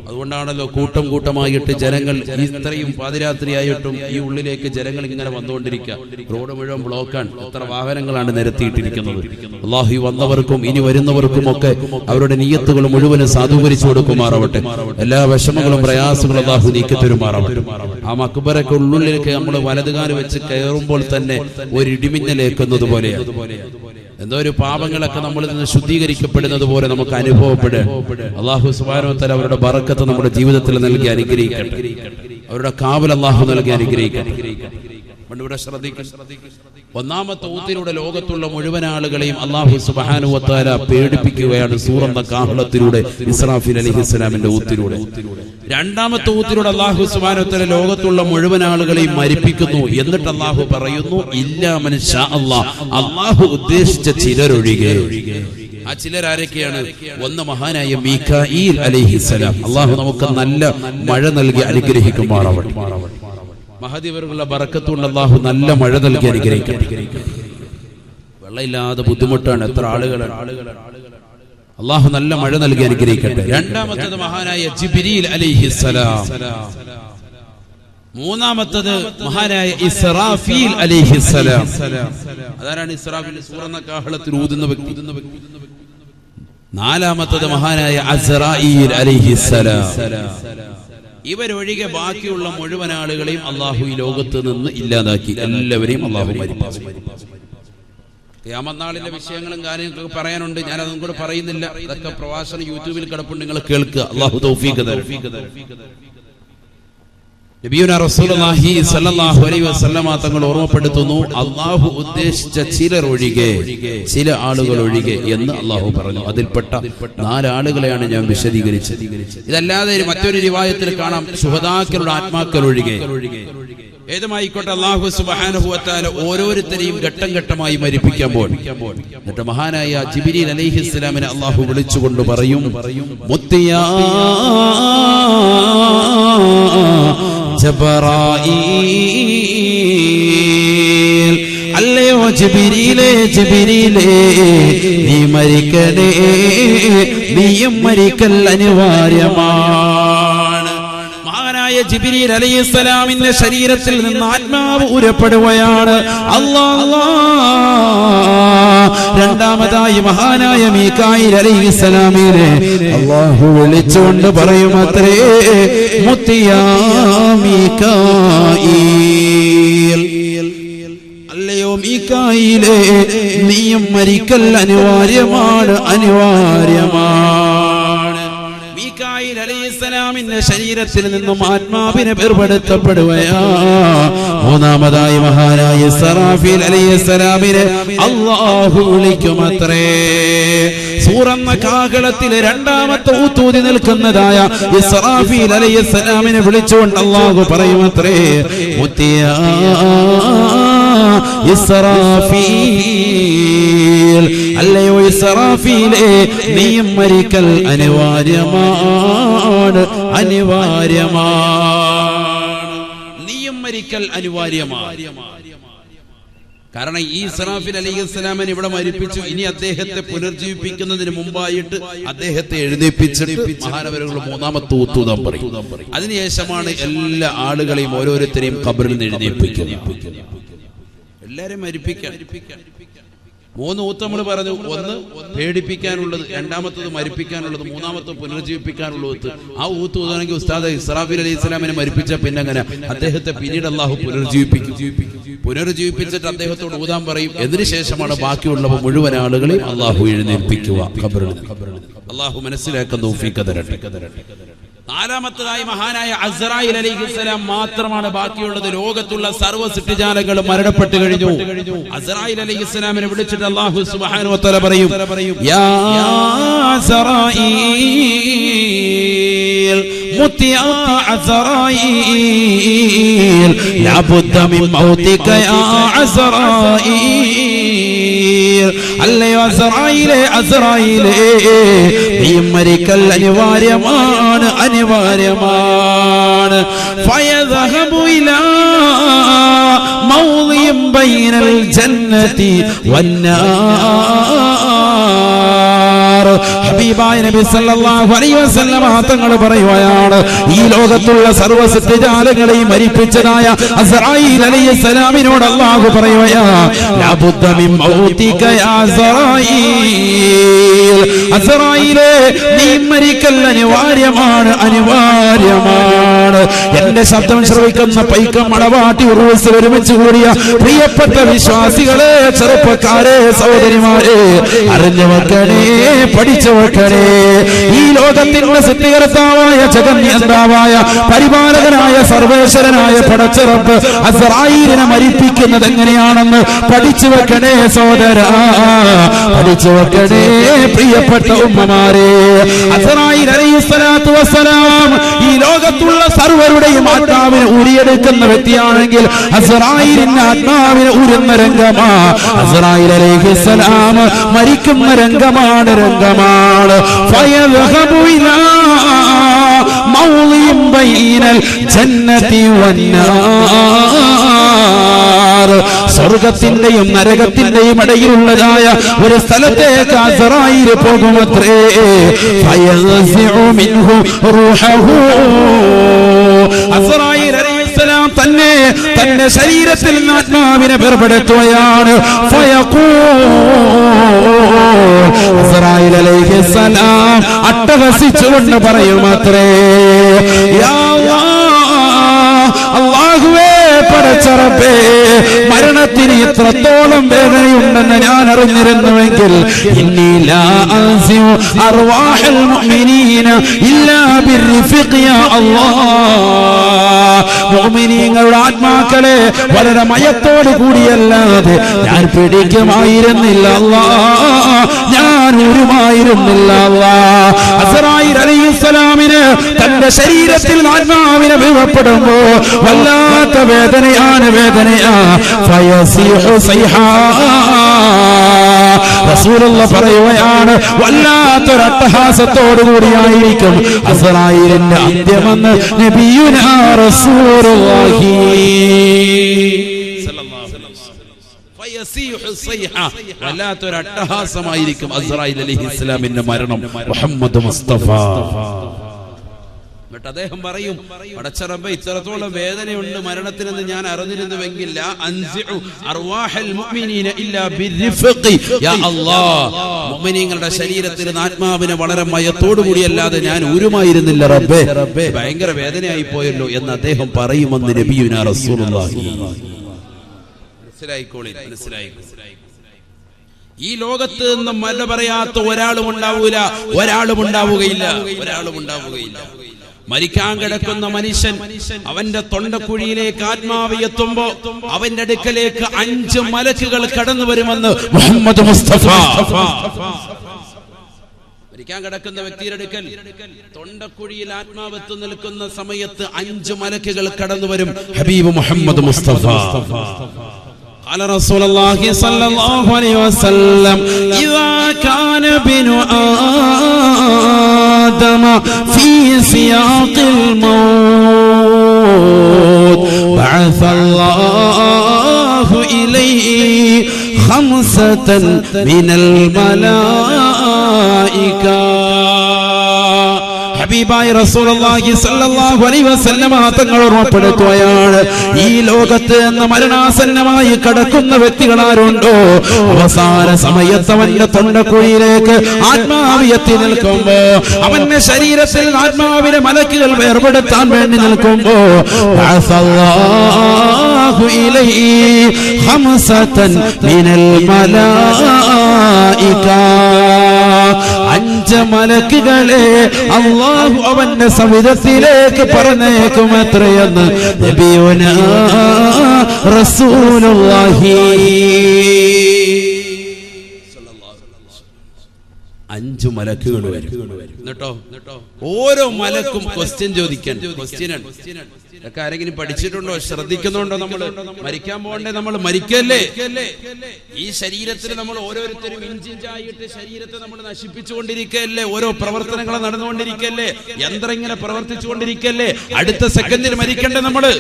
അതുകൊണ്ട് അതുകൊണ്ടാണല്ലോ കൂട്ടം കൂട്ടമായിട്ട് ജനങ്ങൾ ഇത്രയും പാതിരാത്രിയായിട്ടും ഈ ഉള്ളിലേക്ക് ജനങ്ങൾ ഇങ്ങനെ വന്നുകൊണ്ടിരിക്കുക. റോഡ് മുഴുവൻ ബ്ലോക്കാണ്. എത്ര വാഹനങ്ങളാണ് നിരത്തിയിട്ടിരിക്കുന്നത്. അല്ലാഹു വന്നവർക്കും ഇനി വരുന്നവർക്കും ഒക്കെ അവരുടെ നിയ്യത്തുകൾ മുഴുവനും സാധൂകരിച്ചു കൊടുക്കുമാറാവട്ടെ. എല്ലാ വിഷമങ്ങളും പ്രയാസങ്ങളും അല്ലാഹു നീക്കി തരുമാറാവട്ടെ. ആ മക്ബറയ്ക്ക് ഉള്ളിലേക്ക് നമ്മൾ വലതുകാല് വെച്ച് കയറുമ്പോൾ തന്നെ ഒരു ഇടിമിന്നലേക്കുന്നത് പോലെയാണ്. എന്തോ ഒരു പാപങ്ങളൊക്കെ നമ്മളിൽ നിന്ന് ശുദ്ധീകരിക്കപ്പെടുന്നത് പോലെ നമുക്ക് അനുഭവപ്പെടുക. അല്ലാഹു സുബ്ഹാനഹു വ തആല അവരുടെ ബറക്കത്ത് നമ്മുടെ ജീവിതത്തിൽ നൽകി അനുഗ്രഹിക്കട്ടെ. അവരുടെ കാവൽ അല്ലാഹു നൽകി അനുഗ്രഹിക്കട്ടെ. ഇവിടെ ഒന്നാമത്തെ ഊത്തിലൂടെ ലോകത്തുള്ള മുഴുവൻ ആളുകളെയും അല്ലാഹു സുബ്ഹാനഹു വ തആല പേടിപ്പിക്കുകയാണ് സൂറന്ന കാഹളത്തിലൂടെ, ഇസ്രാഫീൽ അലൈഹിസ്സലാമിന്റെ ഊത്തിലൂടെ. രണ്ടാമത്തെ ഊത്തിലൂടെ അല്ലാഹു സുബ്ഹാനഹു വ തആല ലോകത്തുള്ള മുഴുവൻ ആളുകളെയും മരിപ്പിക്കുന്നു. എന്നിട്ട് അല്ലാഹു പറയുന്നു, ഇല്ലാ മൻ ശാ അല്ലാഹ്, അല്ലാഹു ഉദ്ദേശിച്ച ചിലരൊഴികെ. ആ ചിലരാരൊക്കെയാണ്? ഒന്ന് മഹാനായ മീകാഈൽ അലൈഹിസ്സലാം. അല്ലാഹു നമുക്ക് നല്ല മഴ നൽകി അനുഗ്രഹിക്കുമാറാവട്ടെ. മഹദിവറുകളുടെ ബറക്കത്തുകൊണ്ട് അല്ലാഹു നല്ല മഴ നൽകി അനുഗ്രഹിക്കട്ടെ. വെള്ളമില്ലാതെ ബുദ്ധിമുട്ടാണ് എത്ര ആളുകളാണ്. അല്ലാഹു നല്ല മഴ നൽകി അനുഗ്രഹിക്കട്ടെ. രണ്ടാമത്തേത് മഹാനായ ജിബ്രീൽ അലൈഹിസ്സലാം. മൂന്നാമത്തേത് മഹാനായ ഇസ്രാഫീൽ അലൈഹിസ്സലാം. അതാരാണ് ഇസ്രാഫീൽ? സൂറന്ന കാഹളത്തിൽ ഊതുന്ന വ്യക്തി. നാലാമത്തേത് മഹാനായ അസ്റായീൽ അലൈഹിസ്സലാം. ഇവരൊഴികെ ബാക്കിയുള്ള മുഴുവൻ ആളുകളെയും അല്ലാഹു ഈ ലോകത്ത് നിന്ന് ഇല്ലാതാക്കി. എല്ലാവരെയും അല്ലാഹു മരിപ്പിച്ചു. ഖിയാമത്ത് നാളിന്റെ വിഷയങ്ങളും കാര്യങ്ങളൊക്കെ പറയാനുണ്ട്. ഞാൻ അതും കൂടെ പറയുന്നില്ല. ഇതൊക്കെ പ്രവാസന യൂട്യൂബിൽ കിടപ്പുണ്ട്, നിങ്ങൾ കേൾക്കുക. അല്ലാഹു തൗഫീഖ് തരട്ടെ. നബിയുനാ റസൂലുള്ളാഹി സ്വല്ലല്ലാഹു അലൈഹി വസല്ലമ തങ്ങൾ ഓർമ്മപ്പെടുത്തുന്നു, അല്ലാഹു ഉദ്ദേശിച്ച ചിലർ ഒഴികെ, ചില ആളുകൾ ഒഴികെ എന്ന് അല്ലാഹു പറഞ്ഞു. അതിൽപ്പെട്ട 4 ആളുകളെയാണ് ഞാൻ വിശദീകരിച്ചത്. ഇതല്ലാതെ മറ്റൊരു റിവായത്തിൽ കാണാം, ശുഹദാക്കളുടെ ആത്മാക്കൾ ഒഴികെ. ഏതുമായിക്കോട്ടെ, അല്ലാഹു സുബ്ഹാനഹു വ തആല ഓരോരുത്തരെയും ഘട്ടം ഘട്ടമായി മരിപ്പിക്കാൻ പോകും. എന്നിട്ട് മഹാനായ ജിബ്രീൽ അലൈഹിസ്സലാമിനെ അല്ലാഹു വിളിച്ചുകൊണ്ട് പറയും, മുത്തിയാ ജബറായീൽ, അല്ലയോ ജിബ്രീലേ, ജിബ്രീലേ നീ മരിക്കണേ, നീയും മരിക്കൽ അനിവാര്യമാണ്. മഹാനായ ജിബ്രീൽ അലൈഹിസ്സലാമിന്റെ ശരീരത്തിൽ നിന്ന് ആത്മാവ് ഊരപ്പെടുകയാണ്. അല്ലാഹ്. രണ്ടാമതായി മഹാനായ മീകായിൽ അലൈഹിസ്സലാമിനെ അല്ലാഹു വിളിച്ചുകൊണ്ട് പറയുമത്രേ, മുത്തിയാ മീകായിൽ, അല്ലയോ മീകായിലേ നീയും മരിക്കൽ അനിവാര്യമാണ്, അനിവാര്യമാണ്. മീകായിൽ അലൈഹിസ്സലാമിന്റെ ശരീരത്തിൽ നിന്നും ആത്മാവിനെ വേർപെടുത്തപ്പെടുകയാ. മൂന്നാമതായി മഹാനായ ഇസ്രാഫീൽ അലൈഹിസ്സലാമിനെ അല്ലാഹു വിളിക്കുമത്രേ. സൂറന്ന കാഹളത്തിലെ രണ്ടാമത്തെ ഊത്തൂതി നിൽക്കുന്നതായ ഇസ്രാഫീൽ അലൈഹിസ്സലാമിനെ വിളിച്ചുകൊണ്ട് അല്ലാഹു പറയുമത്രേ, മുത്തിയാ ഇസ്രാഫീൽ, അല്ലയോ ഇസ്രാഫീലേ നീയും മരിക്കൽ അനിവാര്യമാണ്, അനിവാര്യമാണ്. നീയും മരിക്കൽ അനിവാര്യമാണ്. കാരണം ഈ ഇസ്രാഫീൽ അലൈഹിസ്സലാമിനെ ഇവിടെ മരിപ്പിച്ചു. ഇനി അദ്ദേഹത്തെ പുനർജീവിപ്പിക്കുന്നതിന് മുമ്പായിട്ട് അദ്ദേഹത്തെ എഴുന്നേൽപ്പിച്ചിട്ട് മഹാനവരുകൾ മൂന്നാമത്തെ ഊത്തൂതം പറയും. അതിനുശേഷമാണ് എല്ലാ ആളുകളെയും ഓരോരുത്തരെയും ഖബറിൽ നിന്ന് എഴുന്നേൽപ്പിക്കുന്നത്. എല്ലാരെയും മരിപ്പിക്കാൻ 3 ഊത്ത് നമ്മൾ പറഞ്ഞു. ഒന്ന് പേടിപ്പിക്കാനുള്ളത്, രണ്ടാമത്തത് മരിപ്പിക്കാനുള്ളത്, മൂന്നാമത്തെ പുനർജീവിപ്പിക്കാനുള്ളത്. ആ ഊത്ത് ഊതാണെങ്കിൽ ഉസ്താദ് ഇസ്രാഫീൽ അലൈഹിസ്സലാമിനെ മരിപ്പിച്ച പിന്നെ അങ്ങനെ അദ്ദേഹത്തെ പിന്നീട് അല്ലാഹു പുനർജീവിപ്പിച്ചിട്ട് അദ്ദേഹത്തോട് ഊതാൻ പറയും. അതിനുശേഷമാണ് ബാക്കിയുള്ളവ മുഴുവൻ ആളുകളെയും അല്ലാഹു എഴുന്നേൽപ്പിക്കുക ഖബറിൽ. അല്ലാഹു മനസ്സിലാക്കാൻ തൗഫീഖ് തരട്ടെ. നാലാമത്തതായി മഹാനായ അസ്റായീൽ അലൈഹിസ്സലാം മാത്രമാണ് ബാക്കിയുള്ളത്. ലോകത്തുള്ള സർവ്വ സൃഷ്ടിജാലങ്ങളും മരണപ്പെട്ടു കഴിഞ്ഞു. അസ്റായീൽ അലൈഹിസ്സലാമിനെ വിളിച്ചിട്ട് അല്ലാഹു സുബ്ഹാനഹു വ തആല പറയും, യാ അസ്റായീൽ, മുത്തിയാ അസ്റായീൽ, ലാ ബുദ്ദ മിൻ മൗതിക യാ അസ്റായീൽ, അല്ലയോ അസ്റായീലേ, അസ്റായീലേ നീ മരിക്കൽ അനിവാര്യമാണ്, അനിവാര്യമാണ്. ഫയദ്ഹബു ഇലാ മൗദിൻ ബൈനൽ ജന്നതി വന്നാർ, ഹബീബായ നബി സല്ലല്ലാഹു അലൈഹി വസല്ലം തങ്ങൾ പറയുകയാണ്, ഈ ലോകത്തുള്ള സർവ്വ സൃഷ്ടിജാലങ്ങളെയും മരിപ്പിച്ചതായ അസ്റായീൽ അലൈഹിസ്സലാമിനോട് അല്ലാഹു പറയുകയാ, ലാ ബുദ്ദ മിൻ മൗതിക യാ അസ്റായീൽ, അസ്റായീലേ നീ മരിക്കൽ അനിവാര്യമാണ്, അനിവാര്യമാണ്. എന്റെ ശബ്ദം ശ്രവിക്കുന്ന പൈക്കം മണവാട്ടി ഉറൂസിൽ ഒരുമിച്ച് കൂടിയ പ്രിയപ്പെട്ട വിശ്വാസികളെ, ചെറുപ്പക്കാരെ, സഹോദരിമാരെ, അറിഞ്ഞു വെക്കണേ, പഠിച്ചു വെക്കണേ. ഈ ലോകത്തിന്റെ സൃഷ്ടികർത്താവായ ജഗന്നിയന്താവായ പരിപാലകനായ സർവേശ്വരനായ പടച്ചറപ്പ് അസ്റായീലിനെ മരിപ്പിക്കുന്നത് എങ്ങനെയാണെന്ന് പഠിച്ചു വെക്കണേ സഹോദരാ, പഠിച്ചു വെക്കണേ പ്രിയപ്പെട്ട ഉമ്മമാരെ. അസ്റായീൽ അലൈഹിസ്സലാത്തു വസ്സലാം ഈ ലോകത്തുള്ള സർവരുടെയും ആത്മാവിനെ ഊരിയെടുക്കുന്ന വ്യക്തിയാണെങ്കിൽ അസ്റായീലിന്റെ ആത്മാവിനെ ഊരുന്ന രംഗമാ അസ്റായീൽ അലൈഹിസ്സലാം മരിക്കുന്ന രംഗമാണ്, രംഗമാണ്. ഫയദ്ഹബു ഇലാ മൗളിൻ ബൈനൽ ജന്നതി വന്നാർ, സ്വർഗത്തിന്റെയും നരകത്തിന്റെയും ഇടയിലുള്ളതായ ഒരു സ്ഥലത്തേക്ക് അസ്റായീൽ പോകുമത്രേ. ഫയൻസിഉ മിൻഹു റൂഹഹു, അസ്റായീൽ അലൈഹിസ്സലാം തന്നെ തന്റെ ശരീരത്തിൽ നിന്ന് ആത്മാവിനെ വേർപെടുത്തുകയാണ്. അസ്റായീൽ അലൈഹിസ്സലാം അട്ടഹസിച്ചുകൊണ്ട് പറയുമത്രേ, യാ അല്ലാഹുവേ, പടച്ചറപ്പേ, മരണത്തിന് ഇത്രത്തോളം വേദനയുണ്ടെന്ന് ഞാൻ അറിഞ്ഞിരുന്നുവെങ്കിൽ ഇന്നി ലാ അൻസിഉ അർവാഹൽ മുഅ്മിനീന ഇല്ലാ ബിർരിഫഖി യാ അല്ലാഹ്, മുഅ്മിനീങ്ങളുടെ ആത്മാക്കളെ വളരെ മയത്തോട് കൂടിയല്ലാതെ ഞാൻ പിടിക്കുമായിരുന്നില്ല അല്ലാഹ്, ഞാൻ ഉരുമായിരുന്നില്ല അല്ലാഹ്. അസ്റായീൽ അലൈഹിസ്സലാമിന് തന്റെ ശരീരത്തിൽ ആത്മാവിനെ വീഴപ്പെടുമ്പോ വല്ലാത്ത വേദനയാണ്, വേദനയാ. ഫയസിഹു സൈഹാ, റസൂലുള്ളാഹി പറയുകയാണ്, വല്ലാത്തൊരു അട്ടഹാസത്തോടു കൂടിയായിരിക്കും അസ്റായീലിന്റെ അന്ത്യമെന്ന് നബിയുനാ റസൂലുള്ളാഹി വല്ലാത്തൊരു അട്ടഹാസമായിരിക്കും അസ്റായീൽ അലൈഹിസ്സലാമിന്റെ മരണം. മുഹമ്മദ് മുസ്തഫ എന്നിട്ട് അദ്ദേഹം പറയും, പടച്ചറബ്ബേ, ഇത്രത്തോളം വേദനയുണ്ട് മരണത്തിനെന്ന് ഞാൻ അറിഞ്ഞിരുന്നുവെങ്കിൽ മുഅ്മിനീങ്ങളുടെ ശരീരത്തിൽ ആത്മാവിനെ വളരെ മയത്തോടു കൂടിയല്ലാതെ ഞാൻ ഊരുമായിരുന്നില്ല റബ്ബേ, ഭയങ്കര വേദനയായി പോയല്ലോ എന്ന് അദ്ദേഹം പറയുമെന്ന് നബിയുനാ റസൂലുള്ളാഹി. മനസ്സിലായിക്കോളി, മനസ്സിലായിക്കോളി. ഈ ലോകത്ത് നിന്നും മരണ പറയാത്ത ഒരാളും ഉണ്ടാവൂല, ഒരാളും ഉണ്ടാവുകയില്ല, ഒരാളും ഉണ്ടാവുകയില്ല. മരിക്കാൻ കിടക്കുന്ന മനുഷ്യൻ അവന്റെ തൊണ്ടക്കുഴിയിലേക്ക് ആത്മാവ് എത്തുമ്പോ അവന്റെ അടുക്കലേക്ക് 5 മലക്കുകൾ കടന്നു വരുമെന്ന് മുഹമ്മദ് മുസ്തഫ. മരിക്കാൻ കിടക്കുന്ന വ്യക്തിയുടെ അടുക്കൽ തൊണ്ടക്കുഴിയിൽ ആത്മാവ് എത്തി നിൽക്കുന്ന സമയത്ത് 5 മലക്കുകൾ കടന്നു വരും. ഹബീബ് മുഹമ്മദ് മുസ്തഫ قال رسول الله صلى الله عليه وسلم إذا كان ابن آدم في سياق الموت بعث الله إليه 5 من الملائكة. ഹബീബായ റസൂലുള്ളാഹി സ്വല്ലല്ലാഹു അലൈഹി വസല്ലം തങ്ങൾ ഓർമ്മപ്പെടുത്തുകയാണ്, ഈ ലോകത്ത് നിന്ന് മരണാസന്നമായി കടക്കുന്ന വ്യക്തികൾ ആരുണ്ടോ അവസാന സമയത്ത് അവന്റെ തൊണ്ടക്കുഴിയിലേക്ക് ആത്മാവ് എത്തി നിൽക്കുമ്പോ, അവന്റെ ശരീരത്തിൽ ആത്മാവിനെ മലക്കുകൾ വേർപെടുത്താൻ വേണ്ടി നിൽക്കുമ്പോ അല്ലാഹു ഇലൈഹി 5 മിനൽ മലായിക, 5 മലക്കുകളെ അല്ലാഹു അവന്റെ സവിധത്തിലേക്ക് പറഞ്ഞേക്കുമത്രയെന്ന് നബിയുനാ റസൂലുള്ളാഹി. 5 മലക്കുകൾ വരും. എന്നിട്ടോ ഓരോ മലക്കും ക്വസ്റ്റ്യൻ ചോദിക്കാൻ. ഇതൊക്കെ ആരെങ്കിലും പഠിച്ചിട്ടുണ്ടോ, ശ്രദ്ധിക്കുന്നുണ്ടോ? നമ്മൾ മരിക്കാൻ പോകണ്ടേ? നമ്മൾ മരിക്കല്ലേ? ഈ ശരീരത്തിൽ നമ്മൾ ഓരോരുത്തരും ഇഞ്ചിഞ്ചായിട്ട് ശരീരത്തെ നമ്മൾ നശിപ്പിച്ചുകൊണ്ടിരിക്കല്ലേ? ഓരോ പ്രവർത്തനങ്ങൾ നടന്നുകൊണ്ടിരിക്കല്ലേ? യന്ത്രം ഇങ്ങനെ പ്രവർത്തിച്ചുകൊണ്ടിരിക്കല്ലേ? അടുത്ത സെക്കൻഡിൽ മരിക്കണ്ടേ? നമ്മള്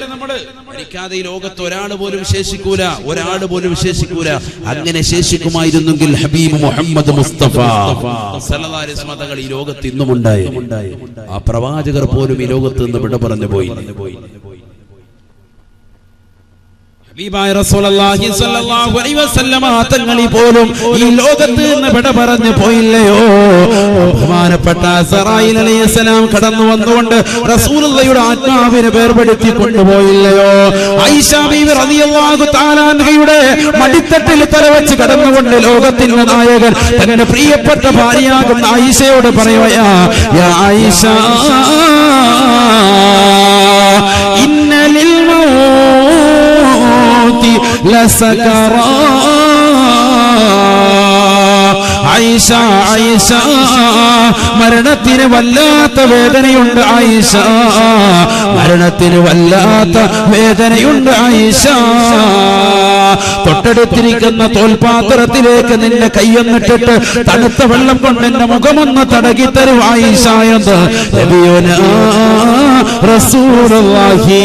മരിക്കാതെ ഈ ലോകത്ത് ഒരാൾ പോലും ശേഷിക്കൂല, ഒരാൾ പോലും ശേഷിക്കൂല. അങ്ങനെ ശേഷിക്കുമായിരുന്നെങ്കിൽ ഹബീബ് മുഹമ്മദ് മുസ്തഫ സല്ലല്ലാഹു അലൈഹി വസല്ലം തങ്ങൾ ഈ ലോകത്ത് ഇന്നും ഉണ്ടായി. ആ പ്രവാചകർ പോലും ഈ ലോകത്ത് നിന്ന് വിട പറഞ്ഞു പോയി. ഹബീബായ റസൂലുള്ളാഹി സ്വല്ലല്ലാഹു അലൈഹി വസല്ലം തങ്ങൾ പോലും ഈ ലോകത്ത് നിന്ന് വിട പറഞ്ഞു പോയില്ലയോ? ബഹുമാനപ്പെട്ട അസ്റായീൽ അലൈഹിസ്സലാം കടന്നു വന്നുകൊണ്ട് റസൂലുള്ളാഹിയുടെ ആത്മാവിനെ വേർപെടുത്തി കൊണ്ടുപോയില്ലയോ? ആയിഷ ബീവി റളിയല്ലാഹു തആല അൻഹയുടെ മടിത്തട്ടിൽ തലവെച്ച് കടന്നുകൊണ്ട് ലോകത്തിന്റെ നായകൻ തന്റെ പ്രിയപ്പെട്ട ഭാര്യയാകുന്ന ആയിഷയോട് പറയുകയാ, യാ ആയിഷ ഇന്ന ലിൽ ലസകറാ. ആയിഷ ആയിഷ മരണത്തിന് വല്ലാത്ത വേദനയുണ്ട്. ആയിഷ മരണത്തിന് വല്ലാത്ത വേദനയുണ്ട്. ആയിഷ തൊട്ടടുത്തിരിക്കുന്ന തോൽപാത്രത്തിലേക്ക് നിന്റെ കൈയൊന്നിട്ടിട്ട് തണുത്ത വെള്ളം കൊണ്ട് എന്റെ മുഖമൊന്ന് തടകി തരും ആയിഷ എന്ന് നബിയുനാ റസൂലുള്ളാഹി.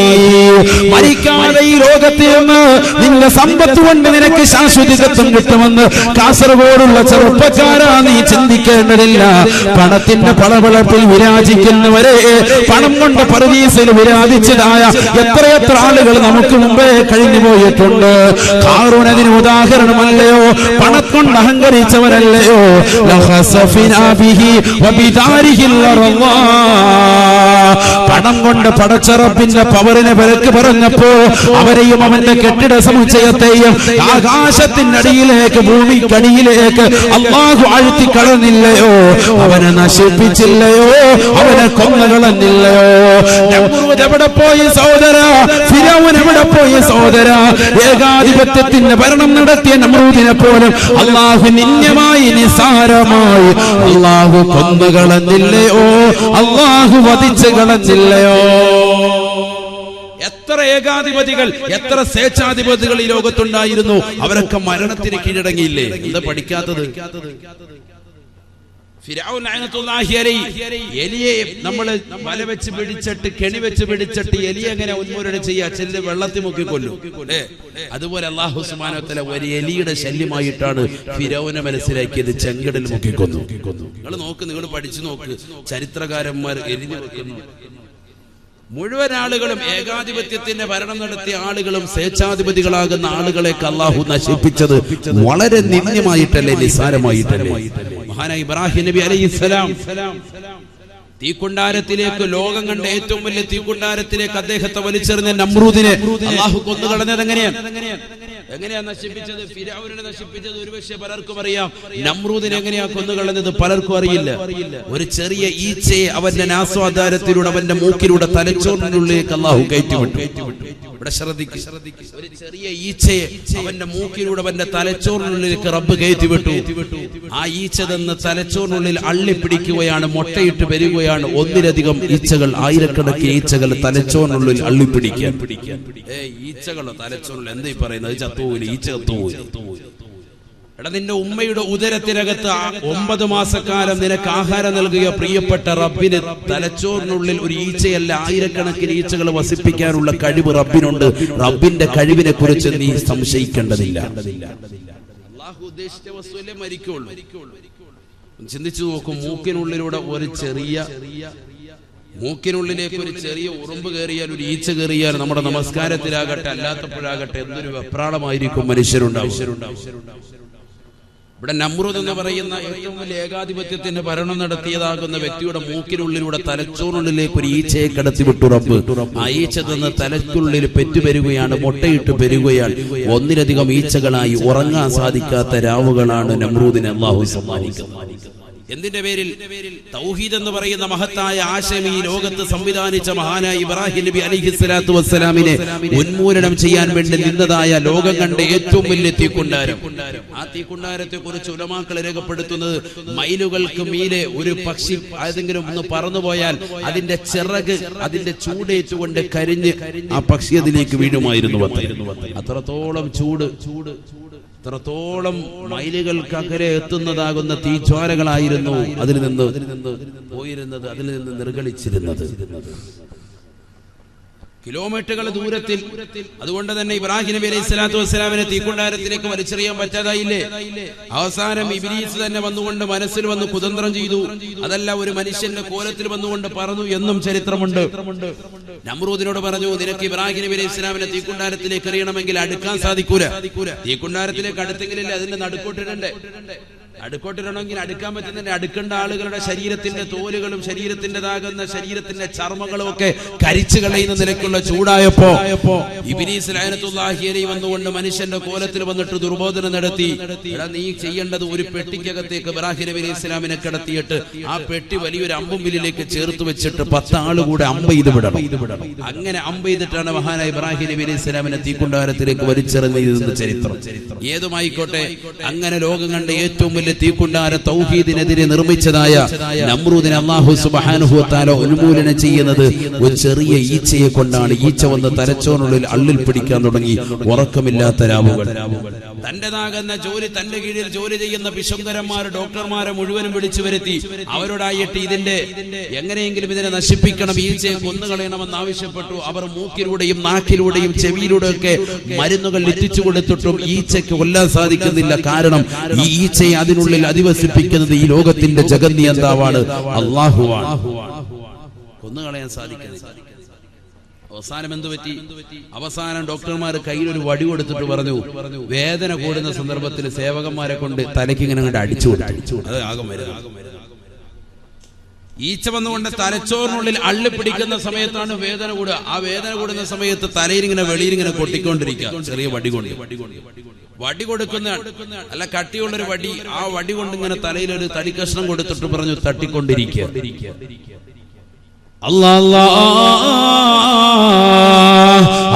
മരിക്കാതെ ഈ ലോകത്തിൽ നിന്ന് നിന്റെ സമ്പത്ത് കൊണ്ട് നിനക്ക് ശാശ്വതത്വം കിട്ടുമെന്ന് കാസർഗോഡുള്ള ചെറുപ്പക്കാരാ നീ ചിന്തിക്കേണ്ടതില്ല. പണത്തിന്റെ പളവളപ്പിൽ വിരാജിക്കുന്നവരെ പണം കൊണ്ട് പരദീസിൽ വിരാജിച്ചതായ എത്രയെത്ര ആളുകൾ നമുക്ക് മുമ്പേ കഴിഞ്ഞു പോയിട്ടുണ്ട്. ഖാറൂൻ അതിന് ഉദാഹരണമല്ലയോ? പണം കൊണ്ട് അഹങ്കരിച്ചവരല്ലയോ? പണം കൊണ്ട് പടച്ചറപ്പിന്റെ പവറിനെ വിലക്ക് പറഞ്ഞപ്പോ അവരെയും അവന്റെ കെട്ടിട സമുച്ചയത്തെയും ആകാശത്തിന്റെ അടിയിലേക്ക് ഭൂമിക്കടിയിലേക്ക് അല്ലാഹു ആഴ്ത്തി കളഞ്ഞില്ലയോ? അവനെ നശിപ്പിച്ചില്ലയോ? അവനെ കൊന്നുകളഞ്ഞില്ലയോ? നമ്രൂദ് എവിടെ പോയി സഹോദര? ഫിറഔൻ എവിടെ പോയി സഹോദര? ഏകാധിപത്യത്തിന്റെ ഭരണം നടത്തിയ നമ്രൂദിനെ പോലും അല്ലാഹു നിന്യമായി നിസാരമായി അല്ലാഹു കൊന്നുകളഞ്ഞില്ലയോ? അല്ലാഹു വധിച്ചു കളഞ്ഞില്ലയോ? എത്ര ഏകാധിപതികൾ, എത്ര സ്വേച്ഛാധിപതികൾ ഈ ലോകത്തുണ്ടായിരുന്നു. അവരൊക്കെ മരണത്തിന് കീഴടങ്ങിയില്ലേ? എന്താ പഠിക്കാത്തത്? ഫിറഔൻ ലഅനത്തുല്ലാഹി അലൈഹി എലിയെ നമ്മൾ വല വെച്ച് പിടിച്ചിട്ട് കെണി വെച്ച് പിടിച്ചിട്ട് എലിയെ എങ്ങനെ ഉന്മൂലനം ചെയ്യാ? ചെല്ല് വെള്ളത്തിൽ മുക്കി കൊല്ലും. അതുപോലെ അല്ലാഹു സുബ്ഹാനഹു വ തആല ഒരു എലിയുടെ ശല്യമായിട്ടാണ് ഫിറഔനെ മനസ്സിലാക്കിയത്. ചെങ്കടൽ മുക്കി കൊന്നു. നിങ്ങൾ നോക്ക്, നിങ്ങൾ പഠിച്ചു നോക്ക്. ചരിത്രകാരന്മാർ എരിഞ്ഞു വെക്കുന്നു. മുഴുവൻ ആളുകളും ഏകാധിപത്യത്തിന്റെ ഭരണം നടത്തിയ ആളുകളും സ്വേച്ഛാധിപതികളാകുന്ന ആളുകളെയൊക്കെ അല്ലാഹു നശിപ്പിച്ചത് വളരെ നിന്ദ്യമായിട്ടല്ലേ, നിസ്സാരമായിട്ടല്ലേ? മഹാനായ ഇബ്രാഹിം നബി അലൈഹിസ്സലാം തീക്കുണ്ടാരത്തിലേക്ക്, ലോകം കണ്ട ഏറ്റവും വലിയ തീക്കുണ്ടാരത്തിലേക്ക് അദ്ദേഹത്തെ വലിച്ചെറിഞ്ഞ നമ്രൂദിനെ അല്ലാഹു കൊന്നുകളഞ്ഞത് എങ്ങനെയാ നശിപ്പിച്ചത്? ഫിറഔനെ നശിപ്പിച്ചത് ഒരുപക്ഷെ പലർക്കും അറിയാം. നമ്രൂദിനെ എങ്ങനെയാ കൊന്നുകളഞ്ഞത് പലർക്കും അറിയില്ല. ഒരു ചെറിയ ഈച്ചയെ അവന്റെ നാസ്വാധാരത്തിലൂടെ അവന്റെ മൂക്കിലൂടെ തലച്ചോറിനുള്ളിലേക്ക് അല്ലാഹു കയറ്റിവിട്ടു. ഇവിടെ ശ്രദ്ധിക്കുക, ഒരു ചെറിയ ഈച്ചയെ അവന്റെ മൂക്കിലൂടെ അവന്റെ തലച്ചോറിനുള്ളിലേക്ക് റബ്ബ് കയറ്റിവിട്ടു. ആ ഈച്ച തന്ന് തലച്ചോറിനുള്ളിൽ അള്ളിപ്പിടിക്കുകയാണ്, മുട്ടയിട്ട് പെരുകുകയാണ്. ഒന്നിലധികം ഈച്ചകൾ, ആയിരക്കണക്കിന് ഈച്ചകൾ തലച്ചോറിനുള്ളിൽ അള്ളിപ്പിടിക്കാൻ. ഈച്ചകളോ തലച്ചോറിൽ എന്താ ഈ പറയുന്നത്? ചത്തുപോയില്ല, ഈച്ച ചത്തുപോയി. എടാ, നിന്റെ ഉമ്മയുടെ ഉദരത്തിനകത്ത് 9 മാസക്കാലം നിനക്ക് ആഹാരം നൽകുക പ്രിയപ്പെട്ട റബ്ബിന് തലച്ചോറിനുള്ളിൽ ഒരു ഈച്ചയല്ല, ആയിരക്കണക്കിന് ഈച്ചകൾ വസിപ്പിക്കാനുള്ള കഴിവ് റബ്ബിനുണ്ട്. റബ്ബിന്റെ കഴിവിനെ കുറിച്ച് നീ സംശയിക്കേണ്ടതില്ല. അല്ലാഹു ഉദ്ദേശിച്ച വസ്തുവല്ലേ മരിക്കുള്ളൂ. ചിന്തിച്ചു നോക്കും, മൂക്കിനുള്ളിലൂടെ ഒരു ചെറിയ മൂക്കിനുള്ളിലേക്ക് ഒരു ചെറിയ ഉറുമ്പ് കയറിയാൽ, ഒരു ഈച്ച കയറിയാൽ, നമ്മുടെ നമസ്കാരത്തിലാകട്ടെ അല്ലാത്തപ്പോഴാകട്ടെ എന്തൊരു വെപ്രാളമായിരിക്കും മനുഷ്യരുണ്ടാവും. ഇവിടെ നമ്രൂദ് എന്ന് പറയുന്ന ഏറ്റവും വലിയ ഏകാധിപത്യത്തിന്റെ ഭരണം നടത്തിയതാകുന്ന വ്യക്തിയുടെ മൂക്കിനുള്ളിലൂടെ തലച്ചോറിനുള്ളിലേക്ക് ഒരു ഈച്ചയെ കടത്തിവിട്ടു റബ്ബ്. ആ ഈച്ച തന്ന് തലയ്ക്കുള്ളിൽ പെറ്റുപെരുകയാണ്, മുട്ടയിട്ട് പെരുകയാണ്. ഒന്നിലധികം ഈച്ചകളായി ഉറങ്ങാൻ സാധിക്കാത്ത രാവുകളാണ് നമ്രൂദിനെ അല്ലാഹു സമ്മാനിക്കുന്നത്. എന്തിന്റെ പേരിൽ? തൗഹീദ് എന്ന് പറയുന്ന മഹത്തായ ആശയം ഈ ലോകത്ത് സംവിധാനിച്ച മഹാനായ ഇബ്രാഹിം നബി അലൈഹിസ്സലാത്തു വസ്സലാമിനെ ഉന്മൂലനം ചെയ്യാൻ വേണ്ടി നിന്നതായ ലോകം കണ്ട ഏറ്റവും വലിയ തീക്കുണ്ടാരം. ആ തീക്കുണ്ടാരത്തെ കുറിച്ച് ഉലമാക്കൾ രേഖപ്പെടുത്തുന്നത്, മൈലുകൾക്ക് മീലെ ഒരു പക്ഷി ഏതെങ്കിലും ഒന്ന് പറന്നുപോയാൽ അതിന്റെ ചിറക്, അതിന്റെ ചൂടേറ്റുകൊണ്ട് കരിഞ്ഞ് ആ പക്ഷി അതിലേക്ക് വീഴുമായിരുന്നു. അത്രത്തോളം ചൂട്, അത്രത്തോളം മൈലുകൾക്കകരെ എത്തുന്നതാകുന്ന തീജ്വാലകളായിരുന്നു അതിൽ നിന്ന് പോയിരുന്നത്, അതിൽ നിന്ന് നിർഗളിച്ചിരുന്നത്. കിലോമീറ്ററുകൾ ദൂരത്തിൽ. അതുകൊണ്ട് തന്നെ ഇബ്രാഹിം നബി അലൈഹി സ്വലാത്തു വസ്സലാമിനെ തീക്കുണ്ടാരത്തിലേക്ക് വലിച്ചെറിയാൻ പറ്റാതായില്ലേ? അവസാനം ഇബ്ലീസ് തന്നെ വന്നുകൊണ്ട് മനസ്സിൽ വന്ന് കുതന്ത്രം ചെയ്തു. അതല്ല, ഒരു മനുഷ്യന്റെ കോലത്തിൽ വന്നുകൊണ്ട് പറഞ്ഞു എന്നും ചരിത്രമുണ്ട്. നമ്രൂദിനോട് പറഞ്ഞു, നിനക്ക് ഇബ്രാഹിം നബി അലൈഹി സ്വലാമിനെ തീക്കുണ്ടാരത്തിലേക്ക് എറിയണമെങ്കിൽ അടുക്കാൻ സാധിക്കൂല. തീക്കുണ്ടാരത്തിലേക്ക് അടുത്തെങ്കിലല്ലേ അതിന്റെ നടുക്കോട്ടിടണ്ടേ? അടുക്കോട്ടിടണമെങ്കിൽ അടുക്കാൻ പറ്റുന്നതിന്റെ അടുക്കേണ്ട ആളുകളുടെ ശരീരത്തിന്റെ തോലുകളും ശരീരത്തിൻ്റെതാകുന്ന ശരീരത്തിന്റെ ചർമ്മങ്ങളും ഒക്കെ കരിച്ചു കളയുന്ന നിലയ്ക്കുള്ള ചൂടായപ്പോ ഇബ്ലീസ് ലഅനത്തുല്ലാഹി അലൈഹി വന്നുകൊണ്ട് മനുഷ്യന്റെ കോലത്തിൽ വന്നിട്ട് ദുർബോധനം നടത്തി. എടാ, നീ ചെയ്യേണ്ടത് ഒരു പെട്ടിക്കകത്തേക്ക് ഇബ്രാഹിം നബി അലൈഹി സ്വലാമിനെ കിടത്തിയിട്ട് ആ പെട്ടി വലിയൊരു അമ്പുമ്പിലേക്ക് ചേർത്ത് വെച്ചിട്ട് 10 ആളുകൂടെ അമ്പ് ചെയ്ത് വിടണം. അങ്ങനെ അമ്പ് ചെയ്തിട്ടാണ് മഹാനായ ഇബ്രാഹിം നബി അലൈഹി സ്വലാമിനെ തീക്കുണ്ടാരത്തിലേക്ക് വലിച്ചെറിഞ്ഞ ചരിത്രം. ഏതുമായിക്കോട്ടെ, അങ്ങനെ ലോകം കണ്ട ഏറ്റവും വലിയ തീക്കുണ്ടാര തൗഹീദിനെതിരെ നിർമ്മിച്ചതായ നമ്രൂദിനെ അല്ലാഹു സുബ്ഹാനഹു വ തആല ഉന്മൂലനം ചെയ്യുന്നത് ഒരു ചെറിയ ഈച്ചയെ കൊണ്ടാണ്. ഈച്ച വന്ന് തലച്ചോറിനുള്ളിൽ അള്ളിൽ പിടിക്കാൻ തുടങ്ങി. ഉറക്കമില്ലാത്ത രാവുകൾ. തന്റേതാകുന്ന ജോലി, തന്റെ കീഴിൽ ജോലി ചെയ്യുന്ന പിശുങ്കരന്മാർ ഡോക്ടർമാരെ മുഴുവനും വിളിച്ചു വരുത്തി അവരോടായിട്ട് ഇതിന്റെ എങ്ങനെയെങ്കിലും ഇതിനെ നശിപ്പിക്കണം, ഈച്ചയെ കൊന്നുകളയണമെന്ന് ആവശ്യപ്പെട്ടു. അവർ മൂക്കിലൂടെയും നാക്കിലൂടെയും ചെവിയിലൂടെയൊക്കെ മരുന്നുകൾ എത്തിച്ചു കൊടുത്തിട്ടും ഈച്ചയ്ക്ക് കൊല്ലാൻ സാധിക്കുന്നില്ല. കാരണം ഈ ഈച്ചയെ അതിനുള്ളിൽ അധിവസിപ്പിക്കുന്നത് ഈ ലോകത്തിന്റെ ജഗന്നിയന്താവാണ്, അല്ലാഹുവാണ്. കൊന്നുകളയാൻ സാധിക്കുന്നില്ല. അവസാനം എന്തു പറ്റി? അവസാനം ഡോക്ടർമാർ കയ്യിലൊരു വടി കൊടുത്തിട്ട് പറഞ്ഞു, വേദന കൂടുന്ന സന്ദർഭത്തിൽ സേവകന്മാരെ കൊണ്ട് തലയ്ക്ക് ഇങ്ങനെ അങ്ങോട്ട് അടിച്ചു കൊടുത്തു. അത് ആകും മരുന്ന്. ഈച്ച വന്നുകൊണ്ട് തലച്ചോറിനുള്ളിൽ അള്ളി പിടിക്കുന്ന സമയത്താണ് വേദന കൂടുക. ആ വേദന കൂടുന്ന സമയത്ത് തലയിലിങ്ങനെ വെളിയിലിങ്ങനെ കൊട്ടിക്കൊണ്ടിരിക്കുക ചെറിയ വടി കൊണ്ട്. വടി കൊടുക്കുന്ന അല്ല, കട്ടിയുള്ളൊരു വടി. ആ വടി കൊണ്ട് ഇങ്ങനെ തലയിലൊരു തടി കഷ്ണം കൊടുത്തിട്ട് പറഞ്ഞു തട്ടിക്കൊണ്ടിരിക്കുക.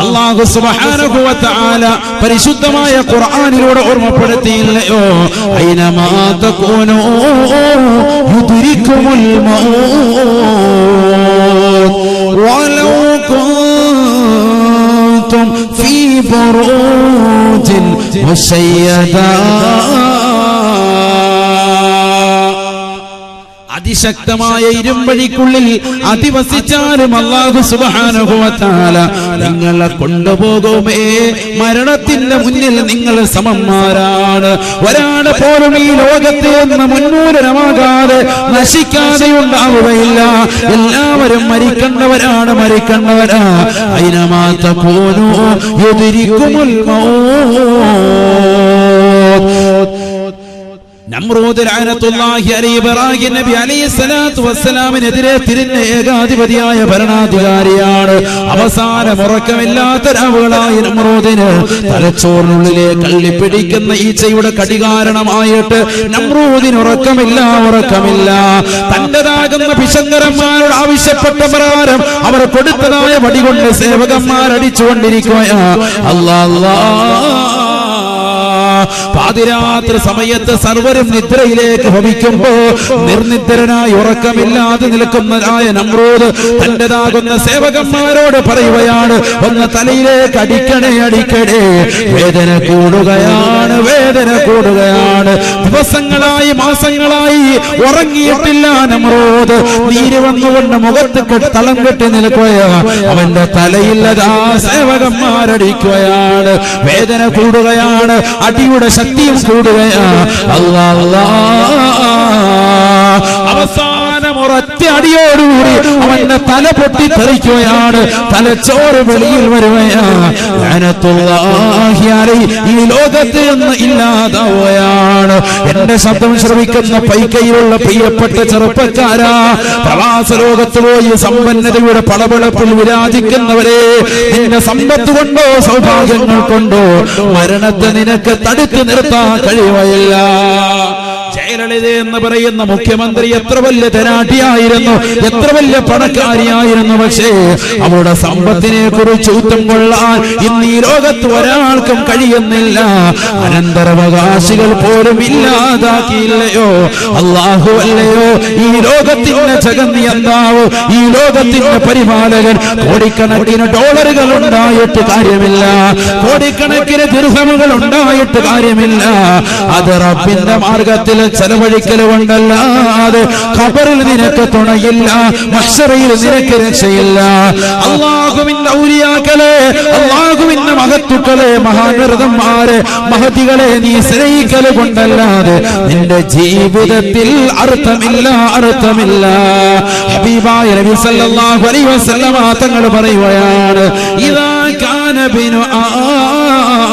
അല്ലാഹു സുബ്ഹാനഹു വ തആല പരിശുദ്ധമായ ഖുർആനിലൂടെ ഓർമ്മപ്പെടുത്തിയില്ലയോ, ഐനമാ തകൂനൂ യുദ്രിക്കുമുൽ മൗത്ത് വലൗ കുൻതും ഫീ ബുറൂജിൻ മുശയ്യദാ. അതിശക്തമായ ഇരുമ്പഴിക്കുള്ളിൽ അധിവസിച്ചാലും അല്ലാഹു സുബ്ഹാനഹു വ തആല നിങ്ങളെ കൊണ്ടുപോകുമേ. മരണത്തിന്റെ മുന്നിൽ നിങ്ങൾ സമന്മാരാണ്. ഒരാളെ പോലും ഈ ലോകത്ത് നിന്ന് മുന്നൂരമാകാതെ നശിക്കാതെ ഉണ്ടാവുകയില്ല. എല്ലാവരും മരിക്കേണ്ടവരാണ്. ഐനമാ തകൂനൂ യുദ്രിക്കുമുൽ മൗത്ത്. നമ്രൂദ് ലഅനത്തുല്ലാഹി അലൈഹി ഇബ്രാഹിം നബി അലൈഹി സ്വലാത്തു വസ്സലാമിനെതിരെ തിരിഞ്ഞ ഏകാധിപതിയായ ഭരണാധികാരിയാണ്. അവസാനം ഉറക്കമില്ലാത്ത രാവുകളായ നമ്രൂദിന് തലച്ചോറിനുള്ളിലെ കള്ളിപ്പിടിക്കുന്ന ഈച്ചയുടെ കടികാരണമായിട്ട് നമ്രൂദിന് ഉറക്കമില്ല. തന്റേതാകുന്ന പിശങ്കരന്മാരോട് ആവശ്യപ്പെട്ട പ്രകാരം അവർ കൊടുത്തതായ വടികൊണ്ട് സേവകന്മാരടിച്ചുകൊണ്ടിരിക്കുകയാണ്. പാതിരാത്രി സമയത്ത് സർവരും നിദ്രയിലേക്ക് ഭവിക്കുമ്പോ നിർനിദ്രനായി ഉറക്കമില്ലാതെ നിൽക്കുന്നതായ നമ്രൂദ് തന്റേതാകുന്ന സേവകന്മാരോട് പറയുകയാണ്, ഒന്ന് തലയിലേക്ക് അടിക്കണേ. വേദന കൂടുകയാണ്. ദിവസങ്ങളായി മാസങ്ങളായി ഉറങ്ങിയിട്ടില്ല നമ്രൂദ്. നീര് വന്നുകൊണ്ട് മുഖത്ത് തളം കെട്ടി നിൽക്കുകയാണ്. അവന്റെ തലയില്ലതാ സേവകന്മാരടിക്കുകയാണ്. വേദന കൂടുകയാണ്. അടിയുടെ ശക്തിയും കൂടുകയാണ്. അവസാനം ഒരൊറ്റ അടിയോടുകൂടി അവന്റെ തല പൊട്ടിത്തെറിക്കുകയാണ്. തലച്ചോറ് വെളിയിൽ വരുകയാണ്. ലഅനത്തുല്ലാഹി അലൈഹി ഈ ലോകത്ത് നിന്ന് ഇല്ലാതാവുകയാണ്. എന്റെ ശബ്ദം ശ്രവിക്കുന്ന പൈക്കയിലുള്ള പ്രിയപ്പെട്ട ചെറുപ്പക്കാരാ, പ്രവാസ ലോകത്ത് പോയി സമ്പന്നതയുടെ പളപളപ്പിൽ വിരാജിക്കുന്നവരെ, നിന്റെ സമ്പത്ത് കൊണ്ടോ സൗഭാഗ്യങ്ങൾ കൊണ്ടോ മരണത്തെ നിനക്ക് തടുത്തു നിർത്താൻ കഴിയുകയില്ല. ജയലളിത എന്ന് പറയുന്ന മുഖ്യമന്ത്രി എത്ര വലിയ ധനാഢ്യായിരുന്നു, എത്ര വലിയ പണക്കാരിയായിരുന്നു. പക്ഷേ അവരുടെ സമ്പത്തിനെ കുറിച്ച് ഊറ്റം കൊള്ളാൻ ഇന്ന് ഈ ലോകത്ത് ഒരാൾക്കും കഴിയുന്നില്ല. അനന്തരാവകാശികൾ പോലും ഇല്ലാതാക്കിയില്ലയോ? അല്ലാഹു അല്ലയോ ഈ ലോകത്തിന്റെ ജഗന്നിയന്താവ്, ഈ ലോകത്തിന്റെ പരിപാലകൻ. കോടിക്കണക്കിന് ഡോളറുകൾ ഉണ്ടായിട്ട് കാര്യമില്ല, കോടിക്കണക്കിന് ദിർഹമുകൾ ഉണ്ടായിട്ട് കാര്യമില്ല. അത് റബ്ബിന്റെ മാർഗത്തിൽ ചെലവഴിക്കൽ കൊണ്ടല്ലാതെ ഖബറിൽ നിനക്ക് തുണയില്ല, മഹ്ശറിൽ നിനക്ക് രക്ഷയില്ല. അല്ലാഹുവിന്റെ ഔലിയാക്കളെ, അല്ലാഹുവിന്റെ മഹത്തുക്കളെ, മഹാനർദന്മാരെ, മഹതികളെ നീ സ്നേഹിക്കൽ കൊണ്ടല്ലാതെ നിന്റെ ജീവിതത്തിൽ അർത്ഥമില്ല, അർത്ഥമില്ല. ഹബീബായ നബി സല്ലല്ലാഹു അലൈഹി വസല്ലമ തങ്ങൾ പറയുകയാണ്, ഇദാ കാന ബിനു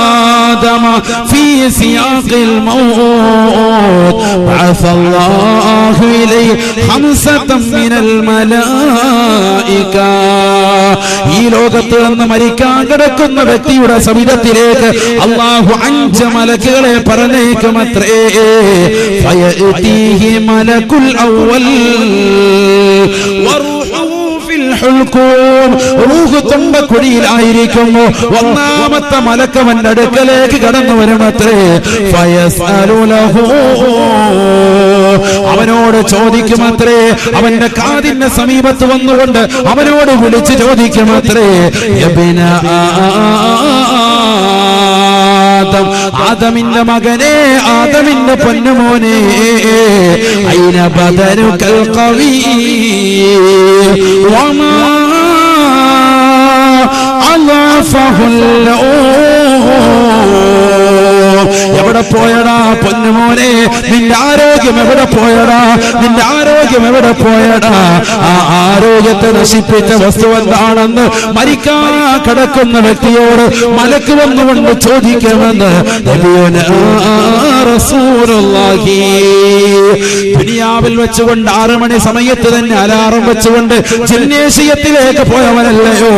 ആദമ ഫീ സിയാഖിൽ മൗത് ബഅസല്ലാഹു ഇലൈഹി ഖംസതൻ മിനൽ മലായിക. ഈ ലോകത്ത് നിന്ന് മരിക്കാൻ കിടക്കുന്ന വ്യക്തിയുടെ സവിധത്തിലേക്ക് അല്ലാഹു 5 മലക്കുകളെ പറഞ്ഞേക്കുമത്രേ. ഫയഅതീഹി മലകുൽ അവ്വൽ വറൂഹു ഫിൽ ഹുൽഖൂം. റൂഹ് തൊണ്ടക്കുഴിയിലായിരിക്കുന്നു. ഒന്നാമത്തെ മലക്കവന്റെ അടുക്കലേക്ക് കടന്നു വരുമത്രേ. ഫയസ്അലു ലഹു, അവനോട് ചോദിക്കുമത്രേ. അവന്റെ കാതിന്റെ സമീപത്ത് വന്നുകൊണ്ട് അവനോട് വിളിച്ച് ചോദിക്കുമത്രേ, യബ്ന ആദം, ആദമിന്റെ മകനെ, ആദമിന്റെ പൊന്നുമോനെ, ഐന ബദനുകൽ ഖവീ വമാ അളഫഹുൽ. എവിടെ പോയടാ പൊന്നുമോനെ, നിന്റെ ആരോഗ്യം എവിടെ പോയടാ, നിന്റെ ആരോഗ്യം എവിടെ പോയടാ? ആ ആരോഗ്യത്തെ നശിപ്പിച്ച വസ്തു എന്താണെന്ന് മരിക്കാ കിടക്കുന്ന വ്യക്തിയോട് മലക്ക് വന്നുകൊണ്ട് ചോദിക്കുമെന്ന് നബിയുനാ റസൂലുള്ളാഹി. ദുനിയാവിൽ വെച്ചുകൊണ്ട് 6 മണി സമയത്ത് തന്നെ അലാറം വെച്ചുകൊണ്ട് ജിംനേഷ്യത്തിലേക്ക് പോയവനല്ലയോ,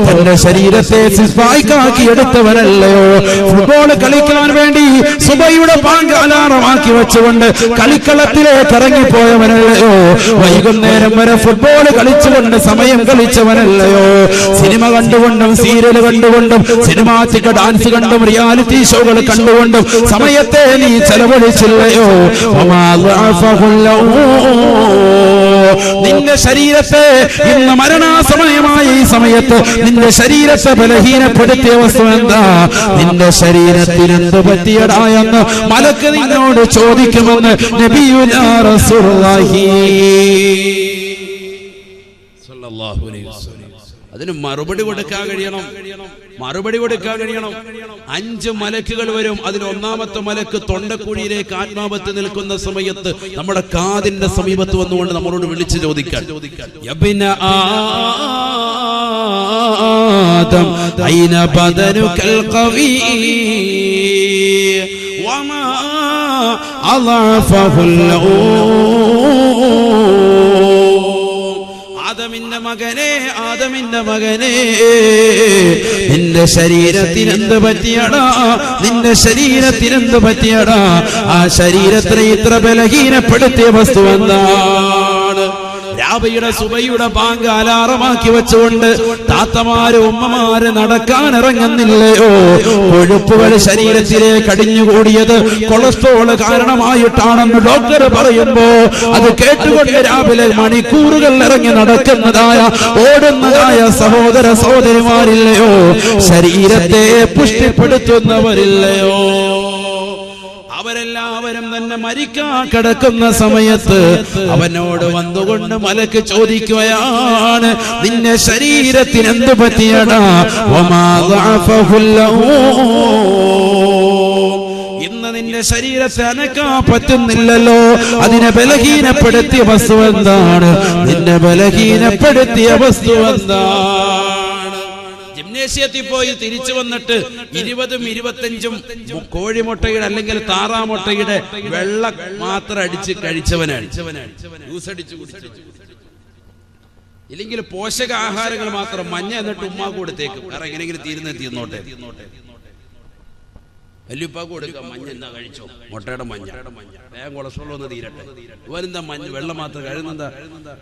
തന്റെ ശരീരത്തെ സിസ്പായിക്കാക്കി എടുത്തവനല്ലയോ, ഫുട്ബോൾ കളിക്കാൻ വേണ്ടി സുബഹിയുടെ ബാങ്ക് അലാറമാക്കി വെച്ചുകൊണ്ട് കളിക്കളത്തിലേക്ക് ഇറങ്ങിപ്പോയവനല്ലയോ, വൈകുന്നേരം വരെ ഫുട്ബോൾ കളിച്ചുകൊണ്ട് സമയം കളിച്ചവനല്ലയോ, സിനിമ കണ്ടുകൊണ്ടും സീരിയൽ കണ്ടുകൊണ്ടും സിനിമാറ്റിക് ഡാൻസ് കണ്ടും റിയാലിറ്റി ഷോകൾ കണ്ടുകൊണ്ടും സമയത്തെ നീ ചെലവഴിച്ചില്ലയോ? നിന്റെ ശരീരത്തെ ഇന്ന് മരണാസമയമായ ഈ സമയത്ത് നിന്റെ ശരീരത്തെ ബലഹീനപ്പെടുത്തിയ വസ്തു എന്താ? നിന്റെ ശരീരത്തിന് എന്ത് പറ്റിയടാ എന്ന് മലക്ക് നിന്നോട് ചോദിക്കുമെന്ന് നബിയുനാ റസൂലുള്ളാഹി സ്വല്ലല്ലാഹു അലൈഹി വസല്ലം. അതിന് മറുപടി കൊടുക്കാൻ കഴിയണം, മറുപടി കൊടുക്കാൻ കഴിയണം. 5 മലക്കുകൾ വരും. അതിൽ ഒന്നാമത്തെ മലക്ക് തൊണ്ടക്കുഴിയിലേക്ക് ആത്മാവത്ത് നിൽക്കുന്ന സമയത്ത് നമ്മുടെ കാതിന്റെ സമീപത്ത് വന്നുകൊണ്ട് നമ്മളോട് വിളിച്ചു ചോദിക്കാൻ, യബ്ന ആദം ഐന ബദനുകൽ ഖവീ വമാ അളഫഹുൽ. ആദമിന്റെ മകനെ, ആദമിന്റെ മകനെ, നിന്റെ ശരീരത്തിനെന്ത് പറ്റിയടാ, നിന്റെ ശരീരത്തിനെന്ത് പറ്റിയടാ? ആ ശരീരത്തെ ഇത്ര ബലഹീനപ്പെടുത്തിയ വസ്തു എന്താണ്? രാവിയുടെ സുബഹിയുടെ ബാങ്ക് അലാറമാക്കി വെച്ചുകൊണ്ട് താത്തമാര് ഉമ്മമാര് നടക്കാൻ ഇറങ്ങുന്നില്ലയോ? കൊഴുപ്പുകൾ ശരീരത്തിലേക്ക് അടിഞ്ഞുകൂടിയത് കൊളസ്ട്രോൾ കാരണമായിട്ടാണെന്ന് ഡോക്ടർ പറയുമ്പോ അത് കേട്ടുകൊണ്ട് രാവിലെ മണിക്കൂറുകൾ ഇറങ്ങി നടക്കുന്നതായ ഓടുന്നതായ സഹോദര സഹോദരിമാരില്ലയോ? ശരീരത്തെ പുഷ്ടിപ്പെടുത്തുന്നവരില്ലയോ? അവരെല്ലാവരും തന്നെ മരിക്കാൻ കിടക്കുന്ന സമയത്ത് അവനോട് വന്നുകൊണ്ട് മലക്ക് ചോദിക്കുകയാണ്, നിന്റെ ശരീരത്തിന് എന്ത് പറ്റിയടാ? ഇന്ന് നിന്റെ ശരീരത്തെ അനക്കാൻ പറ്റുന്നില്ലല്ലോ, അതിനെ ബലഹീനപ്പെടുത്തിയ വസ്തു എന്താണ്? നിന്നെ ബലഹീനപ്പെടുത്തിയ വസ്തു എന്താണ്? ജിംനേഷ്യത്തിൽ പോയി തിരിച്ചു വന്നിട്ട് 20ഉം 25ഉം കോഴിമുട്ടയുടെ അല്ലെങ്കിൽ താറാമുട്ടയുടെ വെള്ള മാത്രം അടിച്ച് കഴിച്ചവനാണ്, ജ്യൂസ് അടിച്ചു കുടിച്ചു. ഇല്ലെങ്കിൽ പോഷകാഹാരങ്ങൾ മാത്രം മഞ്ഞ എന്നിട്ട് ഉമ്മാക്ക് കൊടുത്തേക്കും, വേറെ എങ്ങനെയെങ്കിലും തീരുന്നോട്ടെ. വല്യുപ്പാക്ക് കൊടുക്കാം, മഞ്ഞ എന്നാ കഴിച്ചോ, മുട്ടയുടെ മഞ്ഞ, വേഗം കൊളസ്ട്രോൾ ഒന്ന് തീരട്ടെ. ഇവരെന്താ മഞ്ഞ വെള്ളം മാത്രം കഴിയുന്നെന്താ?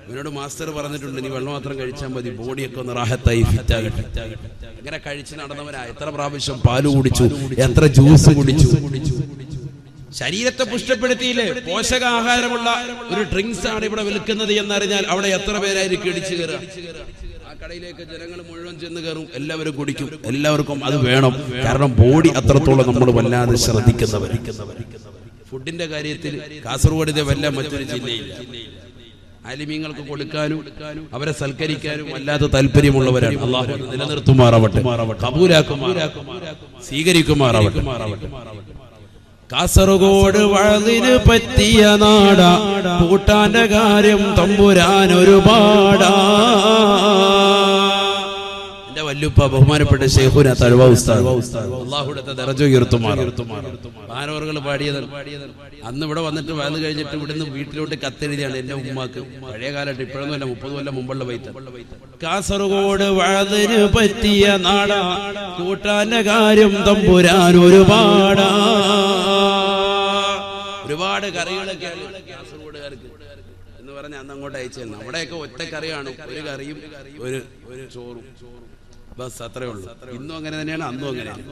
ഇവനോട് മാസ്റ്റർ പറഞ്ഞിട്ടുണ്ട്, നീ വെള്ളം മാത്രം കഴിച്ചാൽ മതി, ബോഡിയൊക്കെ ഒന്ന് റാഹത്തായി ഫിറ്റാകട്ടെ. ഇങ്ങനെ കഴിച്ച് നടന്നവരാ എത്ര പ്രാവശ്യം പാല് കുടിച്ചു, എത്ര ജ്യൂസ് കുടിച്ചു. ശരീരത്തെ പുഷ്ടപ്പെടുത്തിയില്ലേ? പോഷകാഹാരമുള്ള ഒരു ഡ്രിങ്ക്സ് ആണ് ഇവിടെ വിൽക്കുന്നത് എന്നറിഞ്ഞാൽ അവിടെ എത്ര പേരായിരിക്കും ഇടിച്ചു കയറുക? ആ കടയിലേക്ക് ജനങ്ങൾ മുഴുവൻ ചെന്ന് കയറും, എല്ലാവരും കുടിക്കും, എല്ലാവർക്കും അത് വേണം. കാരണം ബോഡി അത്രത്തോളം നമ്മൾ വല്ലാതെ ശ്രദ്ധിക്കുന്നവർ. ഫുഡിന്റെ കാര്യത്തിൽ കാസർഗോഡിന്റെ വല്ല മറ്റൊരു ജില്ലയില്ല. ആലിമീങ്ങൾക്ക് കൊടുക്കാനും അവരെ സൽക്കരിക്കാനും വല്ലാത്ത താല്പര്യമുള്ളവരാണ്. അല്ലാഹു നിലനിർത്തുമാറാവട്ടെ, കബൂലാക്കുമാറാവട്ടെ, സ്വീകരിക്കുമാറാവട്ടെ. കാസർഗോഡ് വഅദിന് പറ്റിയ നാടാ, കൂട്ടാന്റെ കാര്യം തമ്പുരാൻ ഒരുപാടാ. എന്റെ വല്ലുപ്പ ബഹുമാനപ്പെട്ട ശൈഖുന തഅ്വ ഉസ്താദ് അല്ലാഹുവിന്റെ ദറജ ഉയർത്തുമാറാവട്ടെ. ഭാരവർകൾ പാടിയത് അന്ന് ഇവിടെ വന്നിട്ട് വയല് കഴിഞ്ഞിട്ട് ഇവിടുന്ന് വീട്ടിലോട്ട് കത്തെഴുതിയാണ് എന്റെ ഉമ്മാക്ക്. പഴയ കാലത്ത് ഇപ്പോഴൊന്നുമല്ല, 30 കൊല്ലം മുമ്പുള്ള വൈത്ത. കാസർഗോഡ് വഅദിന് പറ്റിയ നാടാ, കൂട്ടാന്റെ കാര്യം തമ്പുരാൻ ഒരുപാടാ. ഒരുപാട് കറികളൊക്കെയാണ് കാസർഗോഡുകാർക്ക് എന്ന് പറഞ്ഞ അന്ന് അങ്ങോട്ട് അയച്ചു തന്നെ. അവിടെയൊക്കെ ഒറ്റ കറിയാണ്, ഒരു കറിയും ഒരു ചോറും, ബസ്, അത്രേ ഉള്ളൂ. ഇന്നും അങ്ങനെ തന്നെയാണ്, അന്നും അങ്ങനെയാണ്.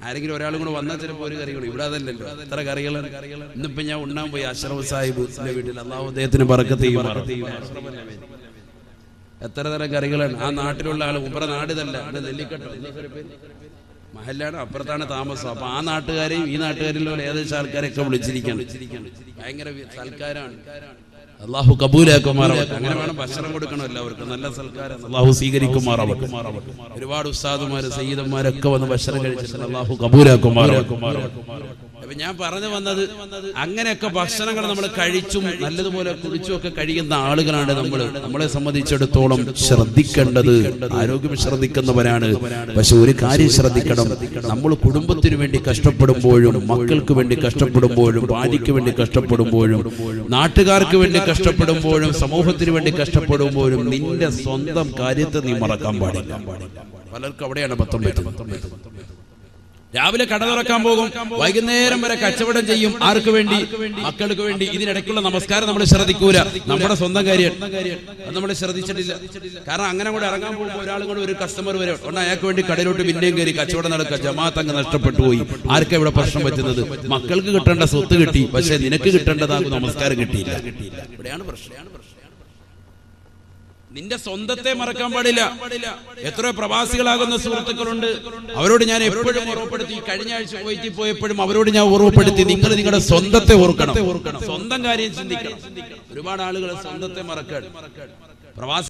ആരെങ്കിലും ഒരാളും കൂടെ വന്നാൽ ചിലപ്പോൾ ഒരു കറി കൂടി. ഇവിടെ അതല്ലല്ലോ, എത്ര കറികളാണ്. ഇന്നിപ്പോ ഞാൻ ഉണ്ണാൻ പോയി അഷ്റഫ് സാഹിബിന്റെ വീട്ടിൽ. അല്ലാഹു അദ്ദേഹത്തിന് ബറക്കത്ത് ചെയ്യും. എത്ര തരം കറികളാണ്. ആ നാട്ടിലുള്ള ആള് ഉപ്പറ നാടിതല്ല, നെല്ലിക്കട്ടോ മഹല്ലാണ്, അപ്പുറത്താണ് താമസം. അപ്പൊ ആ നാട്ടുകാരെയും ഈ നാട്ടുകാരിലുള്ള ഏകദേശം ആൾക്കാരെയൊക്കെ വിളിച്ചിരിക്കുകയാണ്. ഭയങ്കര സൽക്കാരാണ്. അല്ലാഹു കബൂലാക്കുമാറാവട്ടെ. അങ്ങനെ വേണം ഭക്ഷണം കൊടുക്കണം എല്ലാവർക്കും. നല്ല സൽക്കാരം അല്ലാഹു സ്വീകരിക്കുമാറാവട്ടെ. ഒരുപാട് ഉസ്താദുമാര് സയ്യിദന്മാരൊക്കെ വന്ന് ഭക്ഷണം കഴിച്ചിട്ടുണ്ട്. അല്ലാഹു കബൂലാക്കുമാറാവട്ടെ. അപ്പൊ ഞാൻ പറഞ്ഞു വന്നത്, അങ്ങനെയൊക്കെ ഭക്ഷണങ്ങൾ നമ്മൾ കഴിച്ചും നല്ലതുപോലെ കുടിച്ചും ഒക്കെ കഴിയുന്ന ആളുകളാണ് നമ്മളെ സംബന്ധിച്ചിടത്തോളം ശ്രദ്ധിക്കേണ്ടത്. ആരോഗ്യം ശ്രദ്ധിക്കുന്നവരാണ്. പക്ഷെ ഒരു കാര്യം ശ്രദ്ധിക്കണം, നമ്മൾ കുടുംബത്തിന് വേണ്ടി കഷ്ടപ്പെടുമ്പോഴും, മക്കൾക്ക് വേണ്ടി കഷ്ടപ്പെടുമ്പോഴും, ഭാര്യയ്ക്ക് വേണ്ടി കഷ്ടപ്പെടുമ്പോഴും, നാട്ടുകാർക്ക് വേണ്ടി കഷ്ടപ്പെടുമ്പോഴും, സമൂഹത്തിന് വേണ്ടി കഷ്ടപ്പെടുമ്പോഴും നിന്റെ സ്വന്തം കാര്യത്തെ നീ മറക്കാൻ പാടില്ല. പലർക്കും അവിടെയാണ് ബന്ധം പറ്റുന്നത്. രാവിലെ കട തുറക്കാൻ പോകും, വൈകുന്നേരം വരെ കച്ചവടം ചെയ്യും. ആർക്ക് വേണ്ടി? മക്കൾക്ക് വേണ്ടി. ഇതിനിടയ്ക്കുള്ള നമസ്കാരം നമ്മൾ ശ്രദ്ധിക്കൂല. നമ്മുടെ സ്വന്തം കാര്യം അത് നമ്മൾ ശ്രദ്ധിച്ചിട്ടില്ല. കാരണം അങ്ങനെ കൂടെ ഇറങ്ങാൻ പോകുമ്പോൾ ഒരാളും കൂടെ, ഒരു കസ്റ്റമർ വരെ ഉണ്ട്, അയാൾക്ക് വേണ്ടി കടയിലോട്ട് പിന്നെയും കയറി കച്ചവടം നടക്കുക. ജമാഅത്ത് അങ്ങ് നഷ്ടപ്പെട്ടു പോയി. ആർക്കാ ഇവിടെ പ്രശ്നം പറ്റുന്നത്? മക്കൾക്ക് കിട്ടേണ്ട സ്വത്ത് കിട്ടി, പക്ഷെ നിനക്ക് കിട്ടേണ്ടതാകും നമസ്കാരം കിട്ടിയില്ല. ഇവിടെയാണ് പ്രശ്നം. നിന്റെ സ്വന്തത്തെ മറക്കാൻ പാടില്ല. എത്രയോ പ്രവാസികളാകുന്ന സുഹൃത്തുക്കളുണ്ട്, അവരോട് ഞാൻ എപ്പോഴും ഓർമ്മപ്പെടുത്തി. കഴിഞ്ഞ ആഴ്ച പോയിട്ട് പോയപ്പോഴും അവരോട് ഞാൻ ഓർമ്മപ്പെടുത്തി, നിങ്ങൾ നിങ്ങളുടെ സ്വന്തത്തെ ഓർക്കണം, സ്വന്തം കാര്യം ചിന്തിക്കണം. ഒരുപാട് ആളുകൾ സ്വന്തത്തെ മറക്കാൻ. പ്രവാസി